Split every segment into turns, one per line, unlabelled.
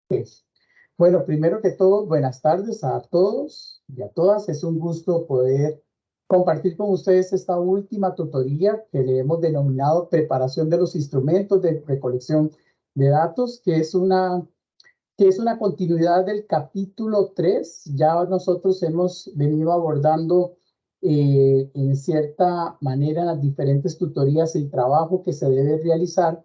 Pues, bueno, primero que todo, buenas tardes a todos y a todas. Es un gusto poder compartir con ustedes esta última tutoría que le hemos denominado Preparación de los instrumentos de recolección de datos, que es una continuidad del capítulo 3. Ya nosotros hemos venido abordando en cierta manera las diferentes tutorías y trabajo que se debe realizar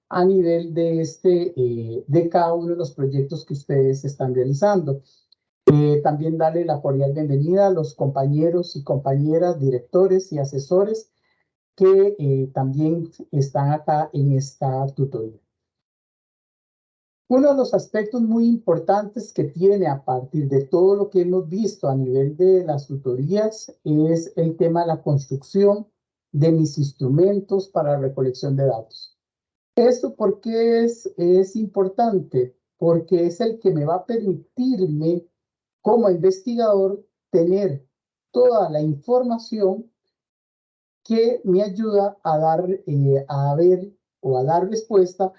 a nivel de cada uno de los proyectos que ustedes están realizando. También darle la cordial bienvenida a los compañeros y compañeras, directores y asesores que también están acá en esta tutoría. Uno de los aspectos muy importantes que tiene a partir de todo lo que hemos visto a nivel de las tutorías es el tema de la construcción de mis instrumentos para recolección de datos. ¿Esto por qué es importante? Porque es el que me va a permitirme como investigador tener toda la información que me ayuda a ver o a dar respuesta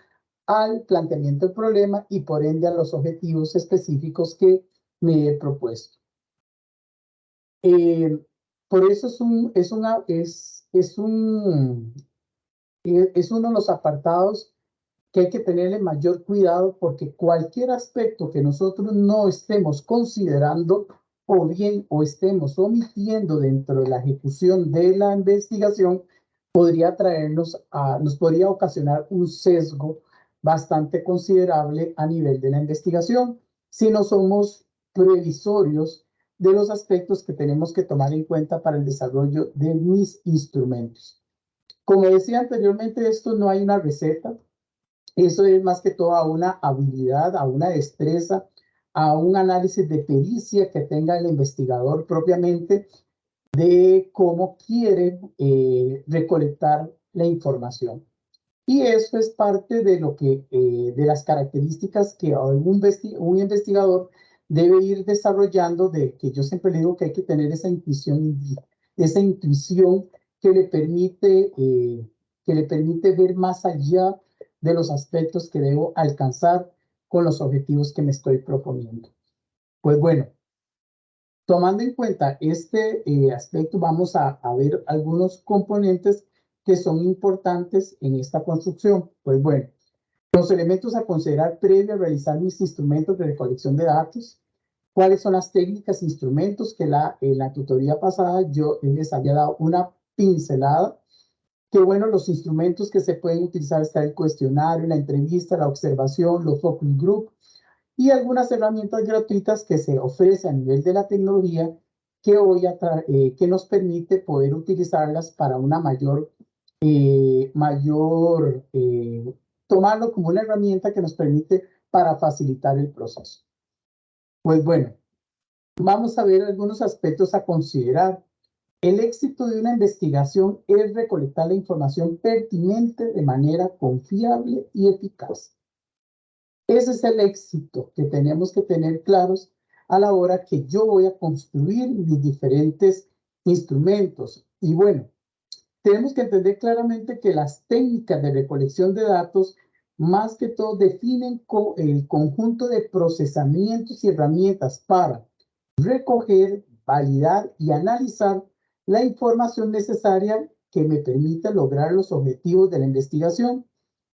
al planteamiento del problema y por ende a los objetivos específicos que me he propuesto. Eh, por eso es uno de los apartados que hay que tenerle mayor cuidado porque cualquier aspecto que nosotros no estemos considerando o bien o estemos omitiendo dentro de la ejecución de la investigación nos podría ocasionar un sesgo bastante considerable a nivel de la investigación si no somos previsorios de los aspectos que tenemos que tomar en cuenta para el desarrollo de mis instrumentos. Como decía anteriormente, esto no hay una receta, eso es más que todo a una habilidad, a una destreza, a un análisis de pericia que tenga el investigador propiamente de cómo quiere recolectar la información. Y eso es parte de de las características que un investigador debe ir desarrollando, de que yo siempre le digo que hay que tener esa intuición que le permite ver más allá de los aspectos que debo alcanzar con los objetivos que me estoy proponiendo. Pues bueno, tomando en cuenta este aspecto, vamos a ver algunos componentes que son importantes en esta construcción. Pues bueno, los elementos a considerar previo a realizar mis instrumentos de recolección de datos, cuáles son las técnicas e instrumentos que en la tutoría pasada yo les había dado una pincelada. Que bueno, los instrumentos que se pueden utilizar está el cuestionario, la entrevista, la observación, los focus group, y algunas herramientas gratuitas que se ofrecen a nivel de la tecnología que nos permite poder utilizarlas para una tomarlo como una herramienta que nos permite para facilitar el proceso. Pues bueno, vamos a ver algunos aspectos a considerar. El éxito de una investigación es recolectar la información pertinente de manera confiable y eficaz. Ese es el éxito que tenemos que tener claros a la hora que yo voy a construir mis diferentes instrumentos. Y bueno, tenemos que entender claramente que las técnicas de recolección de datos, más que todo, definen el conjunto de procesamientos y herramientas para recoger, validar y analizar la información necesaria que me permita lograr los objetivos de la investigación,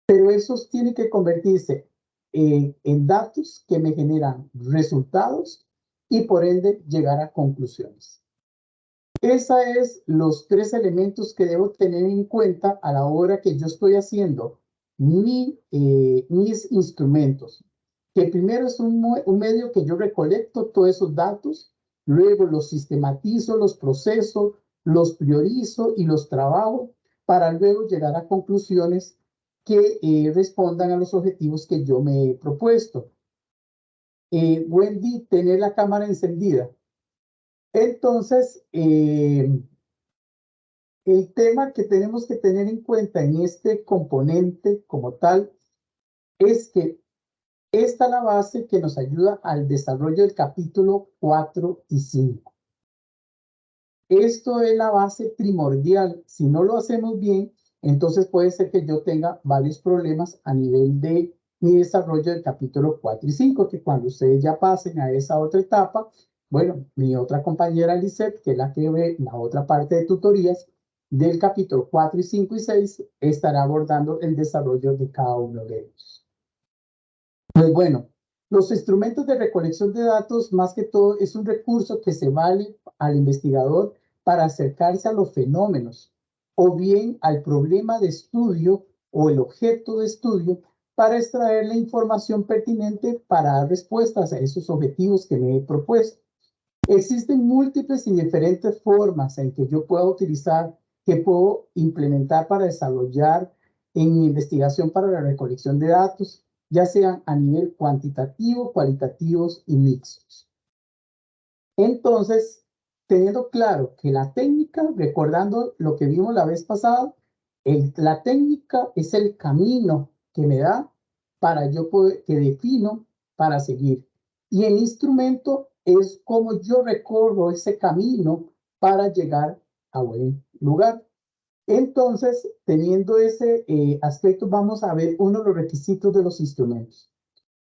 pero esos tienen que convertirse en datos que me generan resultados y por ende llegar a conclusiones. Esos es los tres elementos que debo tener en cuenta a la hora que yo estoy haciendo mis instrumentos. Que primero es un medio que yo recolecto todos esos datos, luego los sistematizo, los proceso, los priorizo y los trabajo para luego llegar a conclusiones que respondan a los objetivos que yo me he propuesto. Wendy, tener la cámara encendida. Entonces, el tema que tenemos que tener en cuenta en este componente como tal es que esta es la base que nos ayuda al desarrollo del capítulo 4 y 5. Esto es la base primordial. Si no lo hacemos bien, entonces puede ser que yo tenga varios problemas a nivel de mi desarrollo del capítulo 4 y 5, que cuando ustedes ya pasen a esa otra etapa, bueno, mi otra compañera Lisette, que es la que ve la otra parte de tutorías, del capítulo 4 y 5 y 6, estará abordando el desarrollo de cada uno de ellos. Pues bueno, los instrumentos de recolección de datos, más que todo, es un recurso que se vale al investigador para acercarse a los fenómenos o bien al problema de estudio o el objeto de estudio para extraer la información pertinente para dar respuestas a esos objetivos que me he propuesto. Existen múltiples y diferentes formas en que yo puedo utilizar, que puedo implementar para desarrollar en mi investigación para la recolección de datos, ya sean a nivel cuantitativo, cualitativos y mixtos. Entonces, teniendo claro que la técnica, recordando lo que vimos la vez pasada, la técnica es el camino que me da para yo poder, que defino para seguir. Y el instrumento es como yo recorro ese camino para llegar a buen lugar. Entonces, teniendo ese aspecto, vamos a ver uno de los requisitos de los instrumentos.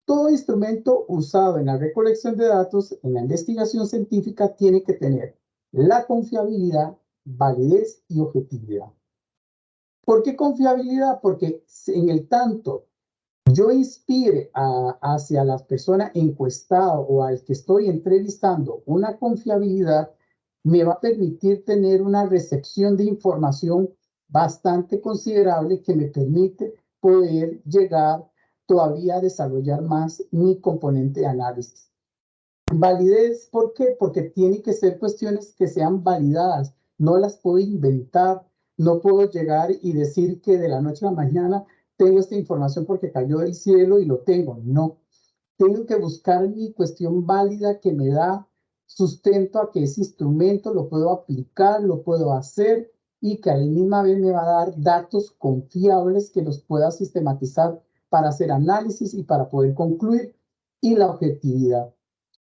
Todo instrumento usado en la recolección de datos en la investigación científica tiene que tener la confiabilidad, validez y objetividad. ¿Por qué confiabilidad? Porque en el tanto yo inspire hacia las personas encuestadas o al que estoy entrevistando una confiabilidad, me va a permitir tener una recepción de información bastante considerable que me permite poder llegar todavía a desarrollar más mi componente de análisis. Validez, ¿por qué? Porque tiene que ser cuestiones que sean validadas, no las puedo inventar, no puedo llegar y decir que de la noche a la mañana tengo esta información porque cayó del cielo y lo tengo. No, tengo que buscar mi cuestión válida que me da sustento a que ese instrumento lo puedo aplicar, lo puedo hacer y que a la misma vez me va a dar datos confiables que los pueda sistematizar para hacer análisis y para poder concluir. Y la objetividad.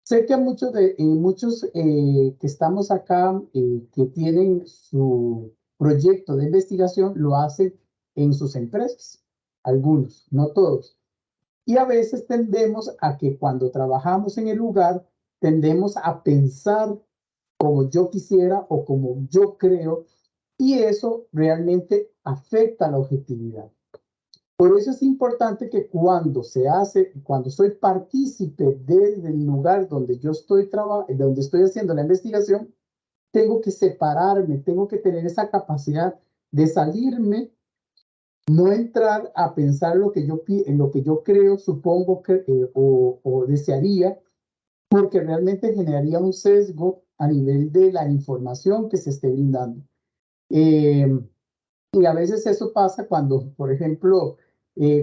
Sé que muchos que estamos acá, que tienen su proyecto de investigación, lo hacen en sus empresas, algunos, no todos. Y a veces tendemos a que cuando trabajamos en el lugar, tendemos a pensar como yo quisiera o como yo creo, y eso realmente afecta la objetividad. Por eso es importante que cuando soy partícipe del lugar donde yo estoy donde estoy haciendo la investigación, tengo que separarme, tengo que tener esa capacidad de salirme, no entrar a pensar en lo que yo creo, supongo que, o desearía, porque realmente generaría un sesgo a nivel de la información que se esté brindando. Y a veces eso pasa cuando, por ejemplo,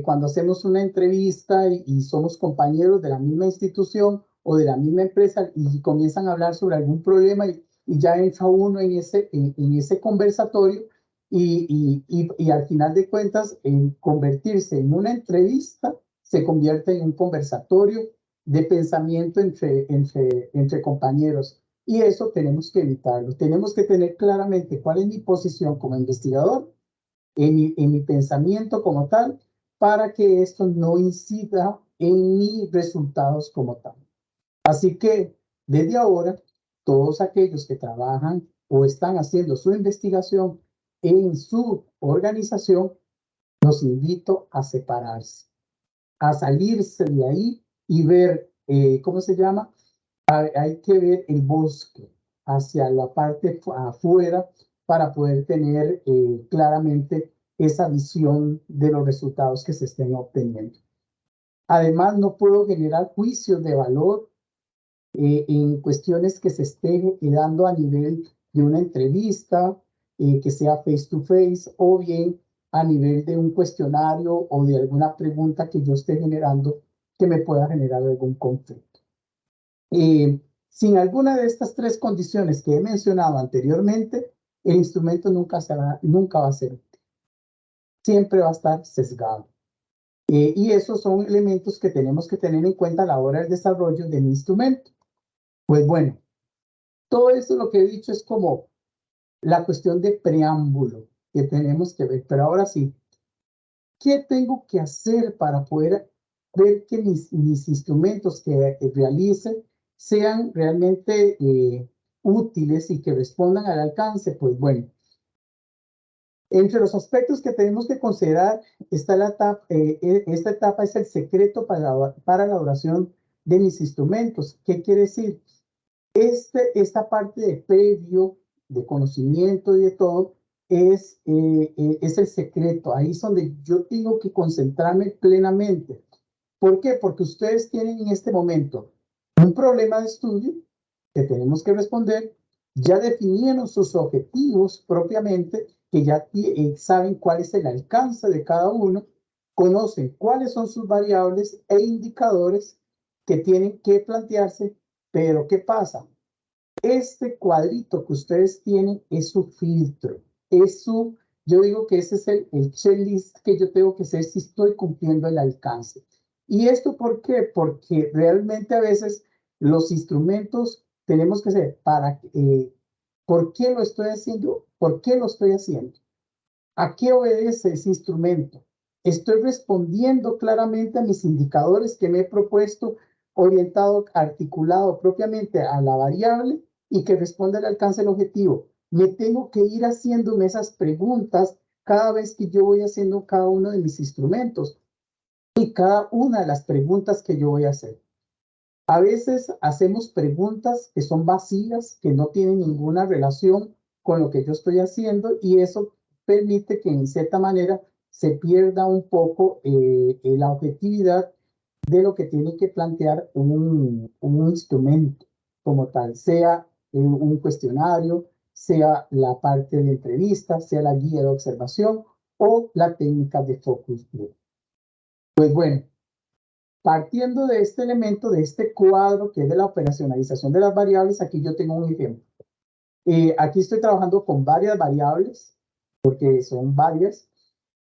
cuando hacemos una entrevista y somos compañeros de la misma institución o de la misma empresa y comienzan a hablar sobre algún problema y ya entra uno en ese conversatorio y al final de cuentas, en convertirse en una entrevista, se convierte en un conversatorio de pensamiento entre compañeros. Y eso tenemos que evitarlo. Tenemos que tener claramente cuál es mi posición como investigador en mi pensamiento como tal, para que esto no incida en mis resultados como tal. Así que desde ahora, todos aquellos que trabajan o están haciendo su investigación en su organización, los invito a separarse, a salirse de ahí y ver, ¿cómo se llama? Hay que ver el bosque hacia la parte afuera para poder tener claramente esa visión de los resultados que se estén obteniendo. Además, no puedo generar juicios de valor en cuestiones que se estén dando a nivel de una entrevista, que sea face to face, o bien a nivel de un cuestionario o de alguna pregunta que yo esté generando que me pueda generar algún conflicto. Sin alguna de estas tres condiciones que he mencionado anteriormente, el instrumento nunca va a ser útil. Siempre va a estar sesgado. Y esos son elementos que tenemos que tener en cuenta a la hora del desarrollo del instrumento. Pues bueno, todo esto lo que he dicho es como la cuestión de preámbulo que tenemos que ver. Pero ahora sí, ¿qué tengo que hacer para poder ver que mis instrumentos que realice sean realmente útiles y que respondan al alcance, pues bueno. Entre los aspectos que tenemos que considerar está esta etapa es el secreto para la elaboración de mis instrumentos. ¿Qué quiere decir? Esta parte de previo, de conocimiento y de todo, es el secreto. Ahí es donde yo tengo que concentrarme plenamente. ¿Por qué? Porque ustedes tienen en este momento un problema de estudio que tenemos que responder, ya definieron sus objetivos propiamente, que ya saben cuál es el alcance de cada uno, conocen cuáles son sus variables e indicadores que tienen que plantearse, pero ¿qué pasa? Este cuadrito que ustedes tienen es su filtro, yo digo que ese es el checklist que yo tengo que hacer si estoy cumpliendo el alcance. ¿Y esto por qué? Porque realmente a veces los instrumentos tenemos que ser ¿por qué lo estoy haciendo? ¿Por qué lo estoy haciendo? ¿A qué obedece ese instrumento? Estoy respondiendo claramente a mis indicadores que me he propuesto, orientado, articulado propiamente a la variable y que responda al alcance del objetivo. Me tengo que ir haciéndome esas preguntas cada vez que yo voy haciendo cada uno de mis instrumentos y cada una de las preguntas que yo voy a hacer. A veces hacemos preguntas que son vacías, que no tienen ninguna relación con lo que yo estoy haciendo y eso permite que en cierta manera se pierda un poco la objetividad de lo que tiene que plantear un instrumento como tal, sea un cuestionario, sea la parte de entrevista, sea la guía de observación o la técnica de focus group. Pues bueno, partiendo de este elemento, de este cuadro que es de la operacionalización de las variables, aquí yo tengo un ejemplo. Aquí estoy trabajando con varias variables, porque son varias,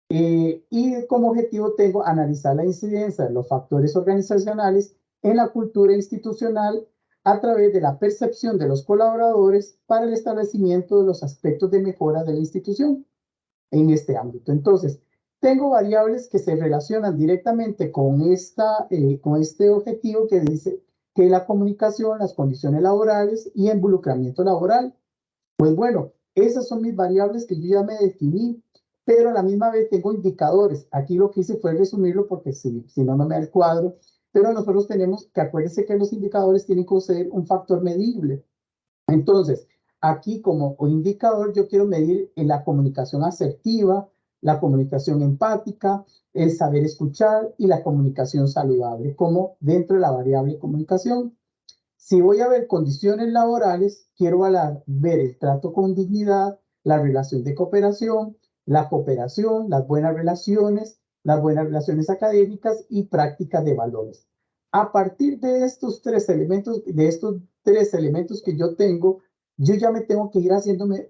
y como objetivo tengo analizar la incidencia de los factores organizacionales en la cultura institucional a través de la percepción de los colaboradores para el establecimiento de los aspectos de mejora de la institución en este ámbito. Entonces, tengo variables que se relacionan directamente con este objetivo que dice que la comunicación, las condiciones laborales y involucramiento laboral. Pues bueno, esas son mis variables que yo ya me definí, pero a la misma vez tengo indicadores. Aquí lo que hice fue resumirlo porque si no, no me da el cuadro. Pero nosotros tenemos que acuérdense que los indicadores tienen que ser un factor medible. Entonces, aquí como indicador yo quiero medir en la comunicación asertiva, la comunicación empática, el saber escuchar y la comunicación saludable, como dentro de la variable comunicación. Si voy a ver condiciones laborales, quiero ver el trato con dignidad, la relación de cooperación, la cooperación, las buenas relaciones académicas y prácticas de valores. A partir de estos tres elementos que yo tengo, yo ya me tengo que ir haciéndome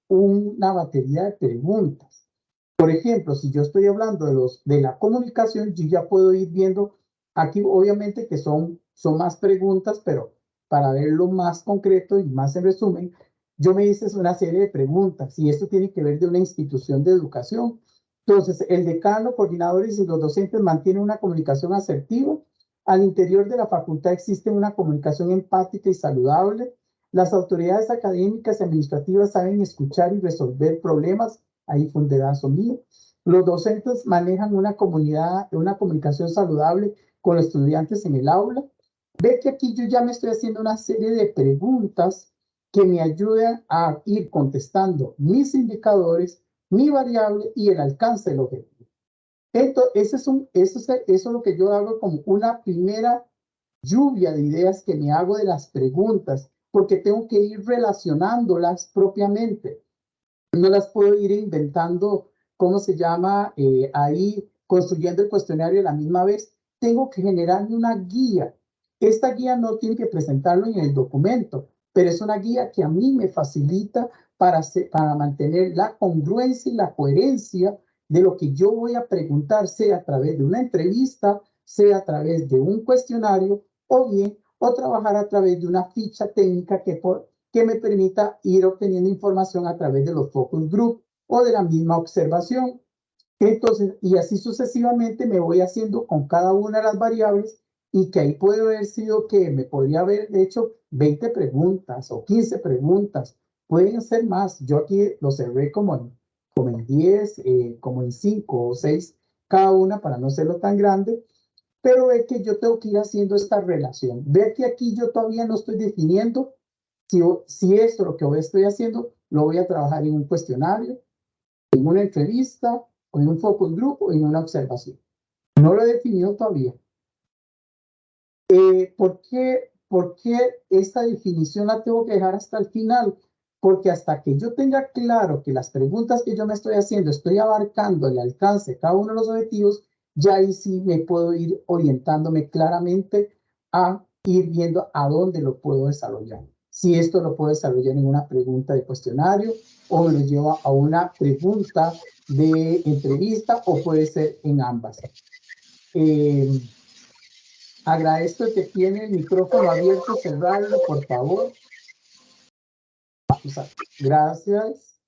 una batería de preguntas. Por ejemplo, si yo estoy hablando de la comunicación, yo ya puedo ir viendo aquí, obviamente, que son más preguntas, pero para verlo más concreto y más en resumen, yo me hice una serie de preguntas y esto tiene que ver de una institución de educación. Entonces, el decano, coordinadores y los docentes mantienen una comunicación asertiva. Al interior de la facultad existe una comunicación empática y saludable. Las autoridades académicas y administrativas saben escuchar y resolver problemas. Ahí fue un dedazo mío. Los docentes manejan una comunicación saludable con los estudiantes en el aula. Ve que aquí yo ya me estoy haciendo una serie de preguntas que me ayudan a ir contestando mis indicadores, mi variable y el alcance del objetivo. Entonces, eso es lo que yo hago como una primera lluvia de ideas que me hago de las preguntas, porque tengo que ir relacionándolas propiamente. No las puedo ir inventando, ¿cómo se llama? Ahí construyendo el cuestionario a la misma vez. Tengo que generarme una guía. Esta guía no tiene que presentarlo en el documento, pero es una guía que a mí me facilita para mantener la congruencia y la coherencia de lo que yo voy a preguntar, sea a través de una entrevista, sea a través de un cuestionario o trabajar a través de una ficha técnica que me permita ir obteniendo información a través de los focus group o de la misma observación. Entonces, y así sucesivamente me voy haciendo con cada una de las variables y que ahí puede haber sido que me podría haber hecho 20 preguntas o 15 preguntas. Pueden ser más. Yo aquí lo cerré como en 10, como en 5 o 6 cada una para no hacerlo tan grande. Pero ve que yo tengo que ir haciendo esta relación. Ve que aquí yo todavía no estoy definiendo si esto, lo que hoy estoy haciendo, lo voy a trabajar en un cuestionario, en una entrevista, o en un focus group, o en una observación. No lo he definido todavía. ¿Por qué esta definición la tengo que dejar hasta el final? Porque hasta que yo tenga claro que las preguntas que yo me estoy haciendo, estoy abarcando el alcance de cada uno de los objetivos, ya ahí sí me puedo ir orientándome claramente a ir viendo a dónde lo puedo desarrollar. Si esto lo puedo desarrollar en una pregunta de cuestionario o me lo lleva a una pregunta de entrevista o puede ser en ambas. Agradezco que tiene el micrófono abierto, cerrarlo, por favor. Gracias.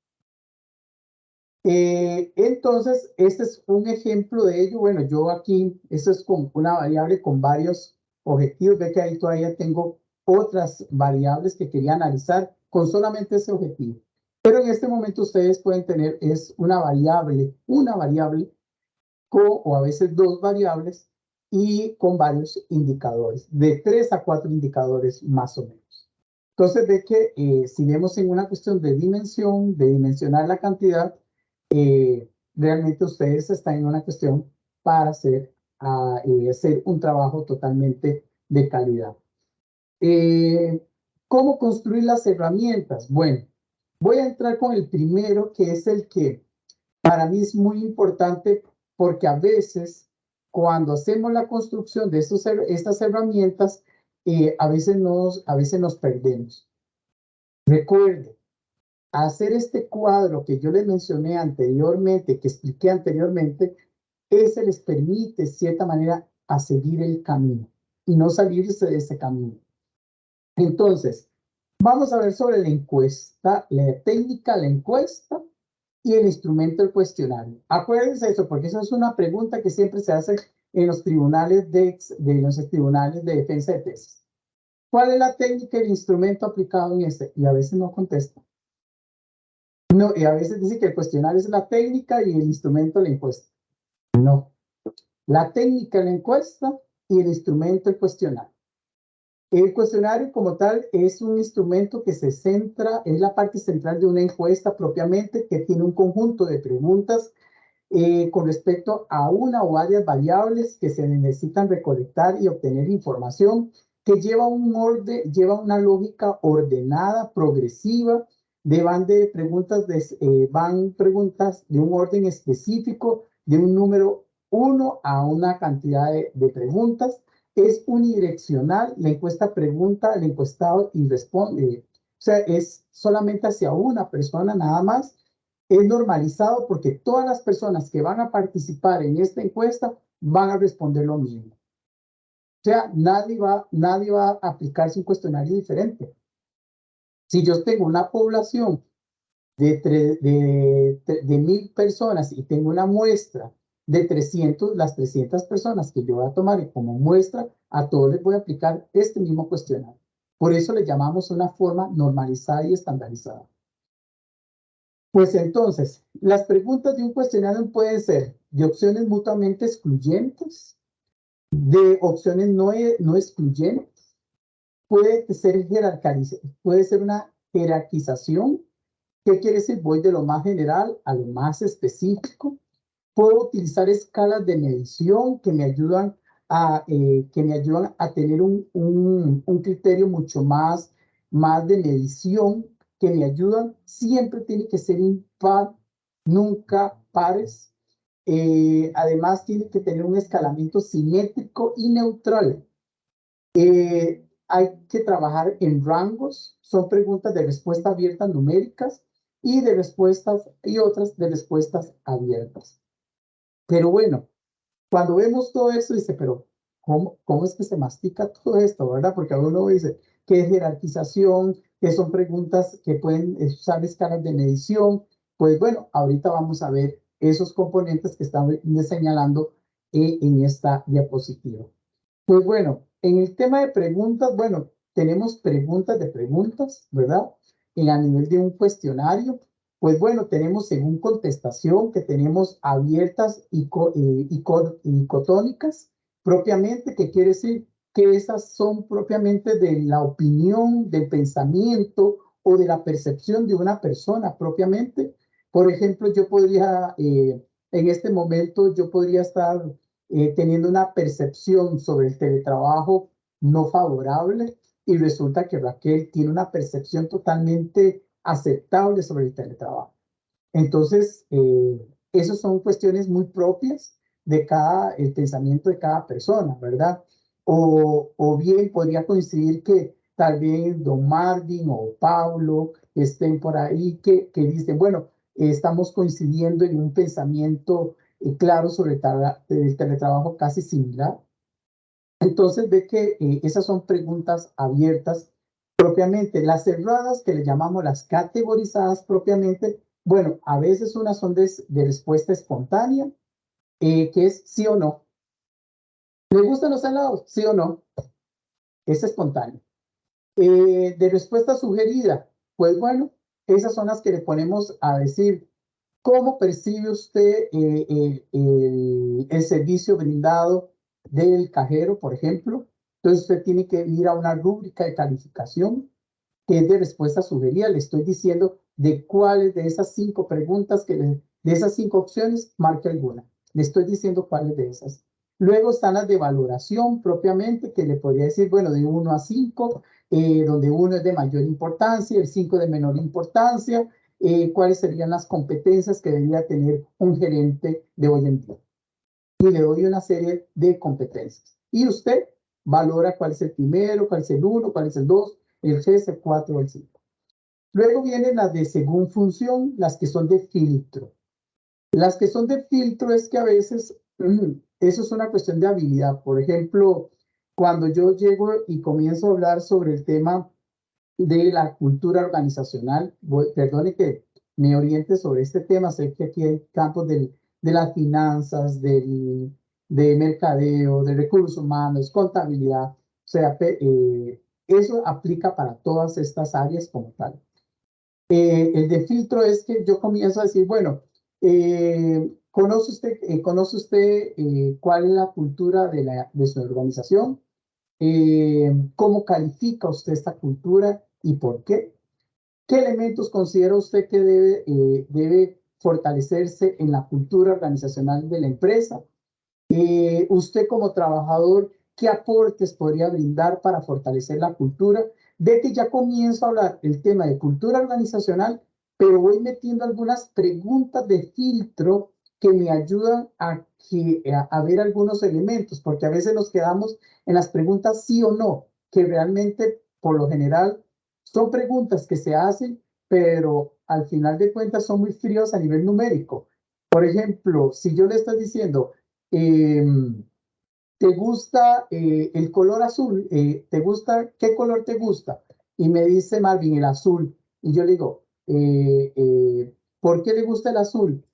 Entonces, este es un ejemplo de ello. Bueno, yo aquí, esto es con una variable con varios objetivos. Ve que ahí todavía tengo otras variables que quería analizar con solamente ese objetivo. Pero en este momento ustedes pueden tener, es una variable o a veces dos variables y con varios indicadores, de 3 a 4 indicadores más o menos. Entonces ve que si vemos en una cuestión de dimensión, de dimensionar la cantidad, realmente ustedes están en una cuestión para hacer un trabajo totalmente de calidad. ¿Cómo construir las herramientas? Bueno, voy a entrar con el primero, que es el que para mí es muy importante porque a veces cuando hacemos la construcción de estas herramientas, a veces nos perdemos. Recuerde, hacer este cuadro que yo les mencioné anteriormente, que expliqué anteriormente, ese les permite, de cierta manera, a seguir el camino y no salirse de ese camino. Entonces, vamos a ver sobre la encuesta, la técnica, la encuesta y el instrumento del cuestionario. Acuérdense eso, porque eso es una pregunta que siempre se hace en los tribunales de defensa de tesis. ¿Cuál es la técnica y el instrumento aplicado en este? Y a veces no contesta. No, y a veces dice que el cuestionario es la técnica y el instrumento la encuesta. No. La técnica la encuesta y el instrumento el cuestionario. El cuestionario como tal es un instrumento que se centra, es la parte central de una encuesta propiamente, que tiene un conjunto de preguntas con respecto a una o varias variables que se necesitan recolectar y obtener información, que lleva un orden, lleva una lógica ordenada, progresiva, van preguntas de un orden específico, de un número 1 a una cantidad de preguntas. Es unidireccional, la encuesta pregunta, el encuestado y responde. O sea, es solamente hacia una persona nada más. Es normalizado porque todas las personas que van a participar en esta encuesta van a responder lo mismo. O sea, nadie va a aplicarse un cuestionario diferente. Si yo tengo una población de 1000 personas y tengo una muestra de 300, las 300 personas que yo voy a tomar como muestra, a todos les voy a aplicar este mismo cuestionario. Por eso le llamamos una forma normalizada y estandarizada. Pues entonces, las preguntas de un cuestionario pueden ser de opciones mutuamente excluyentes, de opciones no excluyentes, puede ser una jerarquización. ¿Qué quiere decir? Voy de lo más general a lo más específico. Puedo utilizar escalas de medición que me ayudan a tener un criterio mucho más de medición, que me ayudan. Siempre tiene que ser impar, nunca pares. Además, tiene que tener un escalamiento simétrico y neutral. Hay que trabajar en rangos. Son preguntas de respuesta abierta numéricas y otras de respuestas abiertas. Pero bueno, cuando vemos todo esto, dice, pero ¿cómo es que se mastica todo esto, verdad? Porque uno dice que es jerarquización, que son preguntas que pueden usar escalas de medición. Pues bueno, ahorita vamos a ver esos componentes que están señalando en esta diapositiva. Pues bueno, en el tema de preguntas, bueno, tenemos preguntas de preguntas, ¿verdad? A nivel de un cuestionario, pues bueno, tenemos según contestación que tenemos abiertas y cotónicas, propiamente, que quiere decir que esas son propiamente de la opinión, del pensamiento o de la percepción de una persona propiamente. Por ejemplo, yo podría, en este momento, yo podría estar teniendo una percepción sobre el teletrabajo no favorable y resulta que Raquel tiene una percepción totalmente aceptable sobre el teletrabajo. Entonces, esas son cuestiones muy propias de el pensamiento de cada persona, ¿verdad? O bien podría coincidir que tal vez don Marvin o Pablo estén por ahí que dicen, bueno, estamos coincidiendo en un pensamiento claro sobre el teletrabajo casi similar. Entonces ve que esas son preguntas abiertas propiamente. Las cerradas, que le llamamos las categorizadas propiamente, bueno, a veces unas son de respuesta espontánea, que es sí o no. ¿Le gustan los helados? Sí o no. Es espontáneo. De respuesta sugerida, pues bueno, esas son las que le ponemos a decir cómo percibe usted el servicio brindado del cajero, por ejemplo. Entonces usted tiene que ir a una rúbrica de calificación que es de respuesta sugerida. Le estoy diciendo de cuáles de esas 5 preguntas, de esas 5 opciones, marque alguna. Le estoy diciendo cuáles de esas. Luego están las de valoración propiamente, que le podría decir, bueno, de 1 a 5, donde 1 es de mayor importancia, el 5 de menor importancia, cuáles serían las competencias que debería tener un gerente de hoy en día. Y le doy una serie de competencias. Y usted valora cuál es el primero, cuál es el 1, cuál es el 2, el 3, el 4 o el 5. Luego vienen las de según función, las que son de filtro. Las que son de filtro es que a veces eso es una cuestión de habilidad. Por ejemplo, cuando yo llego y comienzo a hablar sobre el tema de la cultura organizacional, perdone que me oriente sobre este tema, sé que aquí hay campos de las finanzas, de mercadeo, de recursos humanos, contabilidad, o sea, eso aplica para todas estas áreas como tal. El de filtro es que yo comienzo a decir, bueno, ¿conoce usted cuál es la cultura de su organización? ¿Cómo califica usted esta cultura y por qué? ¿Qué elementos considera usted que debe fortalecerse en la cultura organizacional de la empresa? Usted como trabajador, ¿qué aportes podría brindar para fortalecer la cultura? De que ya comienzo a hablar el tema de cultura organizacional, pero voy metiendo algunas preguntas de filtro que me ayudan a ver algunos elementos, porque a veces nos quedamos en las preguntas sí o no, que realmente, por lo general, son preguntas que se hacen, pero al final de cuentas son muy fríos a nivel numérico. Por ejemplo, si yo le estoy diciendo, ¿te gusta el color azul? ¿Qué color te gusta? Y me dice Marvin, el azul. Y yo le digo, ¿por qué le gusta el azul?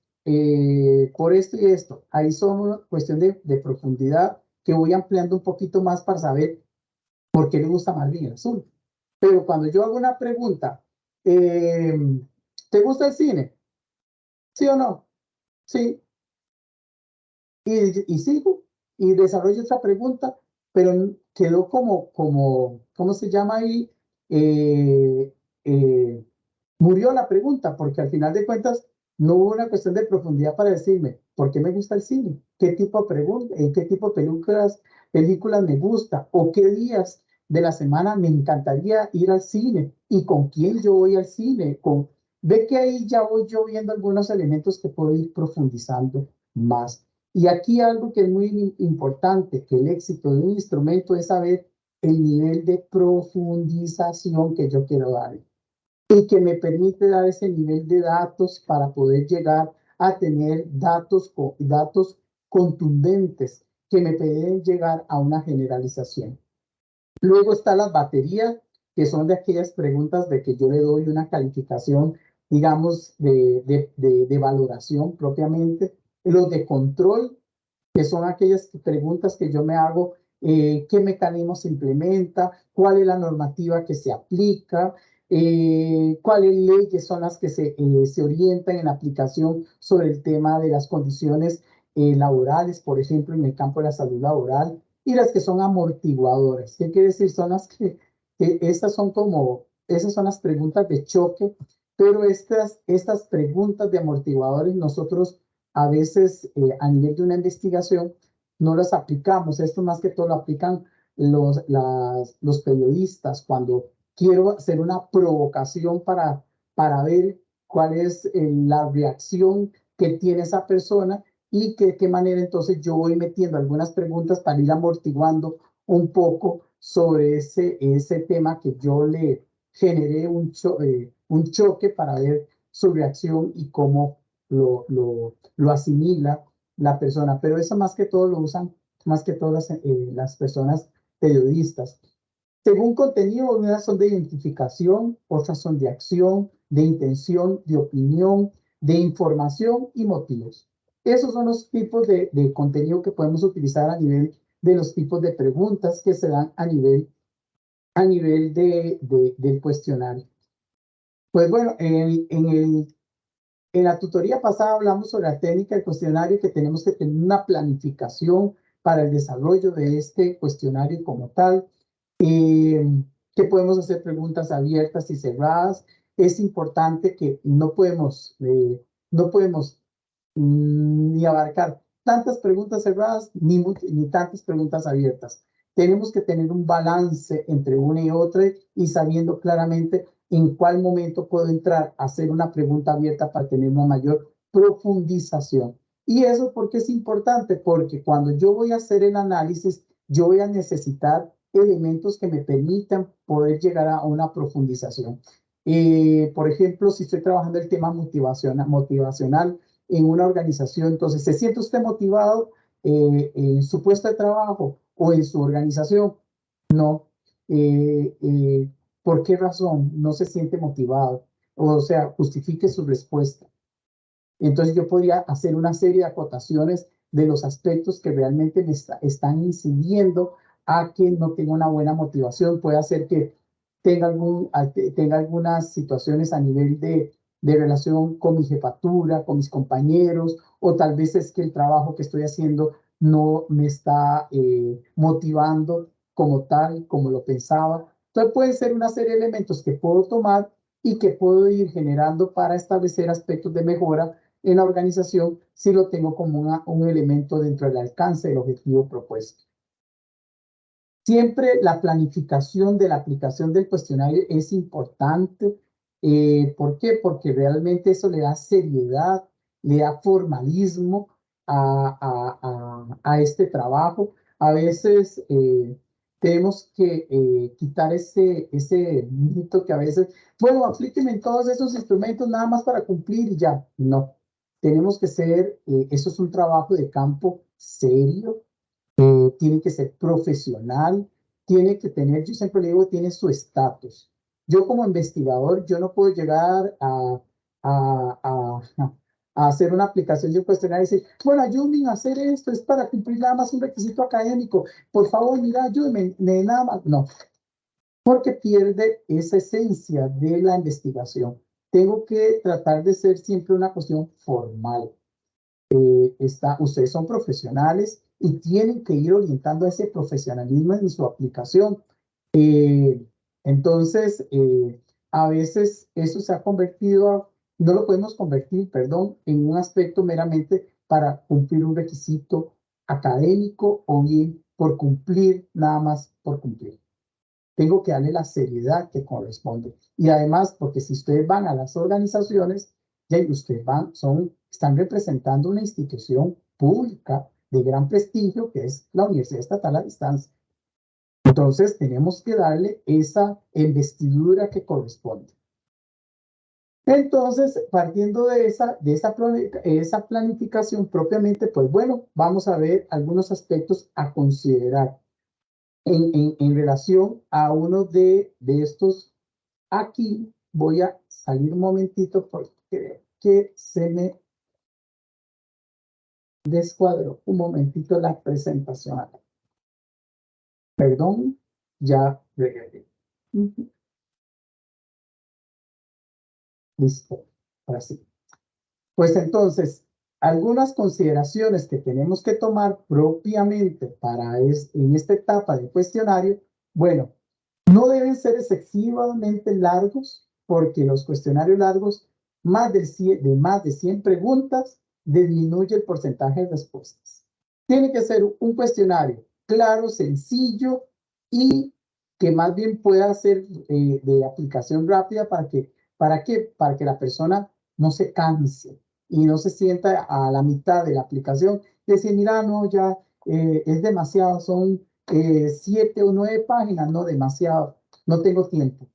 Por esto y esto. Ahí son una cuestión de profundidad que voy ampliando un poquito más para saber por qué le gusta a Marvin el azul. Pero cuando yo hago una pregunta, ¿te gusta el cine? ¿Sí o no? Sí. Y sigo y desarrollo otra pregunta, pero quedó ¿cómo se llama ahí? Eh, eh, Murió la pregunta, porque al final de cuentas no hubo una cuestión de profundidad para decirme por qué me gusta el cine, qué tipo de qué tipo de películas me gusta, o qué días de la semana me encantaría ir al cine y con quién yo voy al cine. Ve que ahí ya voy yo viendo algunos elementos que puedo ir profundizando más. Y aquí algo que es muy importante, que el éxito de un instrumento es saber el nivel de profundización que yo quiero dar y que me permite dar ese nivel de datos para poder llegar a tener datos contundentes que me pueden llegar a una generalización. Luego están las baterías, que son de aquellas preguntas de que yo le doy una calificación digamos, de valoración propiamente, los de control, que son aquellas preguntas que yo me hago, qué mecanismos se implementa, cuál es la normativa que se aplica, cuáles leyes son las que se orientan en la aplicación sobre el tema de las condiciones laborales, por ejemplo, en el campo de la salud laboral, y las que son amortiguadoras. ¿Qué quiere decir? Son las que esas son las preguntas de choque, pero estas preguntas de amortiguadores nosotros a veces a nivel de una investigación no las aplicamos. Esto más que todo lo aplican los periodistas cuando quiero hacer una provocación para ver cuál es la reacción que tiene esa persona y de qué manera entonces yo voy metiendo algunas preguntas para ir amortiguando un poco sobre ese tema que yo le generé un choque para ver su reacción y cómo lo asimila la persona. Pero eso más que todo lo usan, más que todas las personas periodistas. Según contenido, unas son de identificación, otras son de acción, de intención, de opinión, de información y motivos. Esos son los tipos de contenido que podemos utilizar a nivel de los tipos de preguntas que se dan a nivel del cuestionario. Pues bueno, en la tutoría pasada hablamos sobre la técnica del cuestionario, que tenemos que tener una planificación para el desarrollo de este cuestionario como tal, que podemos hacer preguntas abiertas y cerradas. Es importante que no podemos ni abarcar tantas preguntas cerradas ni tantas preguntas abiertas. Tenemos que tener un balance entre una y otra y sabiendo claramente en cuál momento puedo entrar a hacer una pregunta abierta para tener una mayor profundización. Y eso porque es importante, porque cuando yo voy a hacer el análisis, yo voy a necesitar elementos que me permitan poder llegar a una profundización. Por ejemplo, si estoy trabajando el tema motivacional en una organización, entonces, ¿se siente usted motivado en su puesto de trabajo o en su organización? No. ¿Por qué razón no se siente motivado? O sea, justifique su respuesta. Entonces yo podría hacer una serie de acotaciones de los aspectos que realmente me están incidiendo a que no tenga una buena motivación. Puede hacer que tenga algunas situaciones a nivel de relación con mi jefatura, con mis compañeros, o tal vez es que el trabajo que estoy haciendo no me está motivando como tal, como lo pensaba. Entonces puede ser una serie de elementos que puedo tomar y que puedo ir generando para establecer aspectos de mejora en la organización si lo tengo como un elemento dentro del alcance del objetivo propuesto. Siempre la planificación de la aplicación del cuestionario es importante. ¿Por qué? Porque realmente eso le da seriedad, le da formalismo a este trabajo. A veces tenemos que quitar ese mito que a veces, bueno, aplíquenme en todos esos instrumentos nada más para cumplir y ya. No, tenemos que eso es un trabajo de campo serio, tiene que ser profesional, tiene que tener, yo siempre le digo, tiene su estatus. Yo como investigador, yo no puedo llegar a hacer una aplicación de un cuestionario y decir, bueno, ayúdenme a hacer esto, es para cumplir nada más un requisito académico, por favor, mira, ayúdenme, nada más. No, porque pierde esa esencia de la investigación. Tengo que tratar de ser siempre una cuestión formal. Ustedes son profesionales y tienen que ir orientando ese profesionalismo en su aplicación. Entonces, a veces eso se ha convertido, no lo podemos convertir, perdón, en un aspecto meramente para cumplir un requisito académico o bien por cumplir, nada más por cumplir. Tengo que darle la seriedad que corresponde. Y además, porque si ustedes van a las organizaciones, ya ustedes están representando una institución pública de gran prestigio que es la Universidad Estatal a Distancia. Entonces, tenemos que darle esa investidura que corresponde. Entonces, partiendo de esa planificación propiamente, pues bueno, vamos a ver algunos aspectos a considerar en relación a uno de estos. Aquí voy a salir un momentito porque creo que se me descuadró un momentito la presentación acá. Perdón, ya regresé. Listo, ahora sí. Pues entonces, algunas consideraciones que tenemos que tomar propiamente en esta etapa del cuestionario, bueno, no deben ser excesivamente largos, porque los cuestionarios largos, más de 100 preguntas, disminuye el porcentaje de respuestas. Tiene que ser un cuestionario claro, sencillo y que más bien pueda ser de aplicación rápida para que la persona no se canse y no se sienta a la mitad de la aplicación y decir, mira, no, ya es demasiado, son 7 o 9 páginas, no, demasiado, no tengo tiempo.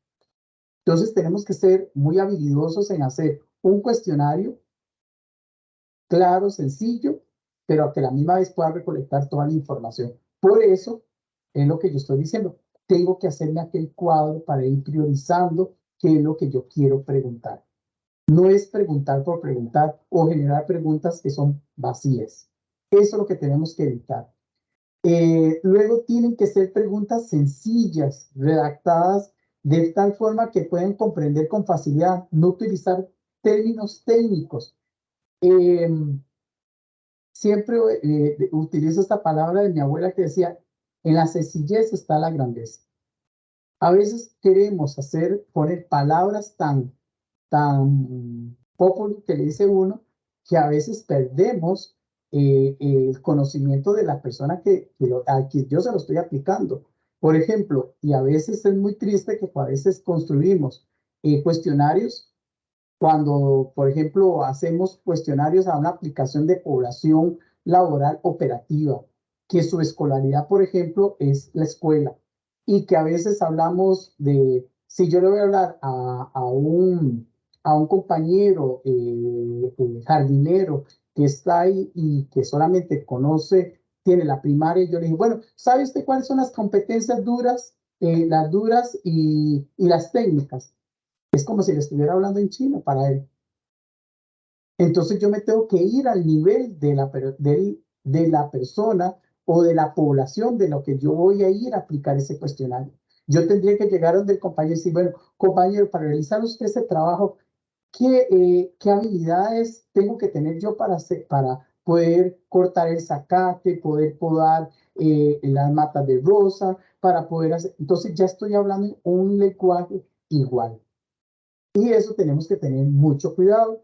Entonces tenemos que ser muy habilidosos en hacer un cuestionario claro, sencillo, pero que a la misma vez pueda recolectar toda la información. Por eso es lo que yo estoy diciendo. Tengo que hacerme aquel cuadro para ir priorizando qué es lo que yo quiero preguntar. No es preguntar por preguntar o generar preguntas que son vacías. Eso es lo que tenemos que evitar. Luego tienen que ser preguntas sencillas, redactadas de tal forma que pueden comprender con facilidad, no utilizar términos técnicos. Siempre utilizo esta palabra de mi abuela que decía, en la sencillez está la grandeza. A veces queremos poner palabras tan popular que le dice uno, que a veces perdemos el conocimiento de la persona a quien yo se lo estoy aplicando. Por ejemplo, y a veces es muy triste que a veces construimos cuestionarios cuando, por ejemplo, hacemos cuestionarios a una aplicación de población laboral operativa, que su escolaridad, por ejemplo, es la escuela, y que a veces hablamos de, si yo le voy a hablar a un compañero jardinero que está ahí y que solamente tiene la primaria, yo le dije, bueno, ¿sabe usted cuáles son las competencias duras, las duras y las técnicas? Es como si le estuviera hablando en chino para él. Entonces yo me tengo que ir al nivel de la persona o de la población de lo que yo voy a ir a aplicar ese cuestionario. Yo tendría que llegar donde el compañero y decir, bueno, compañero, para realizar usted ese trabajo, ¿qué habilidades tengo que tener yo para poder cortar el zacate, poder podar las matas de rosa, para poder hacer? Entonces ya estoy hablando un lenguaje igual. Y eso tenemos que tener mucho cuidado.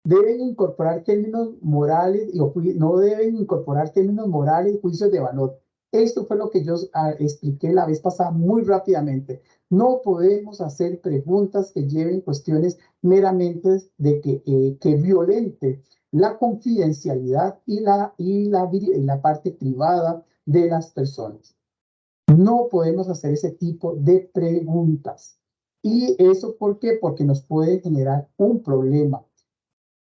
Deben incorporar términos morales no deben incorporar términos morales y juicios de valor. Esto fue lo que yo expliqué la vez pasada muy rápidamente. No podemos hacer preguntas que lleven cuestiones meramente que violenten la confidencialidad y la parte privada de las personas. No podemos hacer ese tipo de preguntas. ¿Y eso por qué? Porque nos puede generar un problema.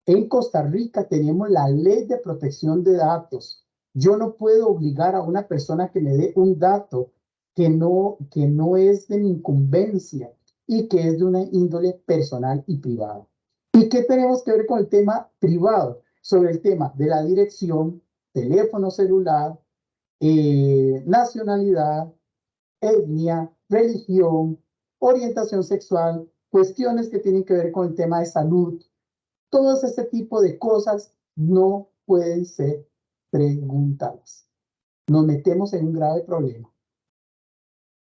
En Costa Rica tenemos la Ley de Protección de Datos. Yo no puedo obligar a una persona que me dé un dato que no es de mi incumbencia y que es de una índole personal y privada. ¿Y qué tenemos que ver con el tema privado? Sobre el tema de la dirección, teléfono celular, nacionalidad, etnia, religión, orientación sexual, cuestiones que tienen que ver con el tema de salud. Todo ese tipo de cosas no pueden ser preguntadas. Nos metemos en un grave problema.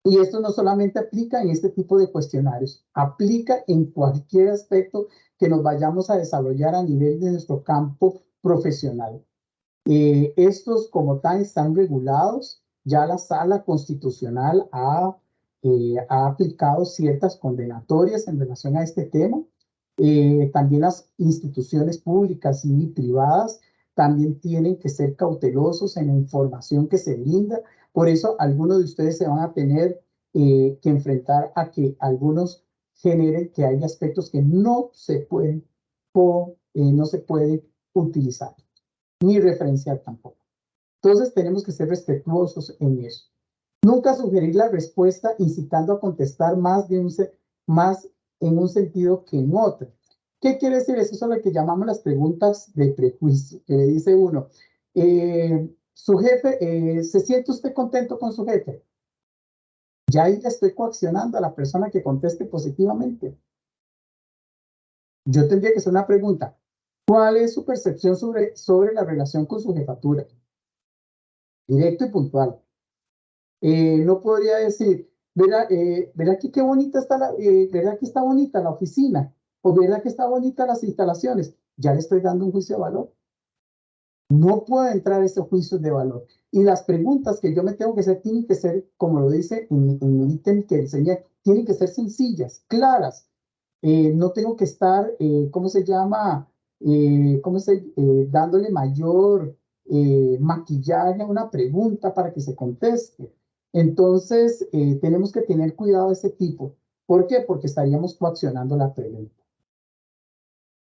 Y esto no solamente aplica en este tipo de cuestionarios, aplica en cualquier aspecto que nos vayamos a desarrollar a nivel de nuestro campo profesional. Estos como tal están regulados. Ya la Sala Constitucional ha aplicado ciertas condenatorias en relación a este tema. También las instituciones públicas y privadas también tienen que ser cautelosos en la información que se brinda. Por eso algunos de ustedes se van a tener que enfrentar a que algunos generen que hay aspectos que no se pueden utilizar ni referenciar tampoco. Entonces tenemos que ser respetuosos en eso. Nunca sugerir la respuesta incitando a contestar más en un sentido que en otro. ¿Qué quiere decir eso? Eso es lo que llamamos las preguntas de prejuicio, que le dice uno, su jefe, ¿se siente usted contento con su jefe? Ya ahí le estoy coaccionando a la persona que conteste positivamente. Yo tendría que hacer una pregunta. ¿Cuál es su percepción sobre la relación con su jefatura? Directo y puntual. No podría decir, verá que qué bonita está verá que está bonita la oficina, o verá que está bonita las instalaciones. Ya le estoy dando un juicio de valor. No puedo entrar a ese juicio de valor. Y las preguntas que yo me tengo que hacer tienen que ser, como lo dice en el ítem que enseñé, tienen que ser sencillas, claras. No tengo que estar, ¿cómo se llama? Dándole mayor maquillaje a una pregunta para que se conteste. Entonces, tenemos que tener cuidado de ese tipo. ¿Por qué? Porque estaríamos coaccionando la pregunta.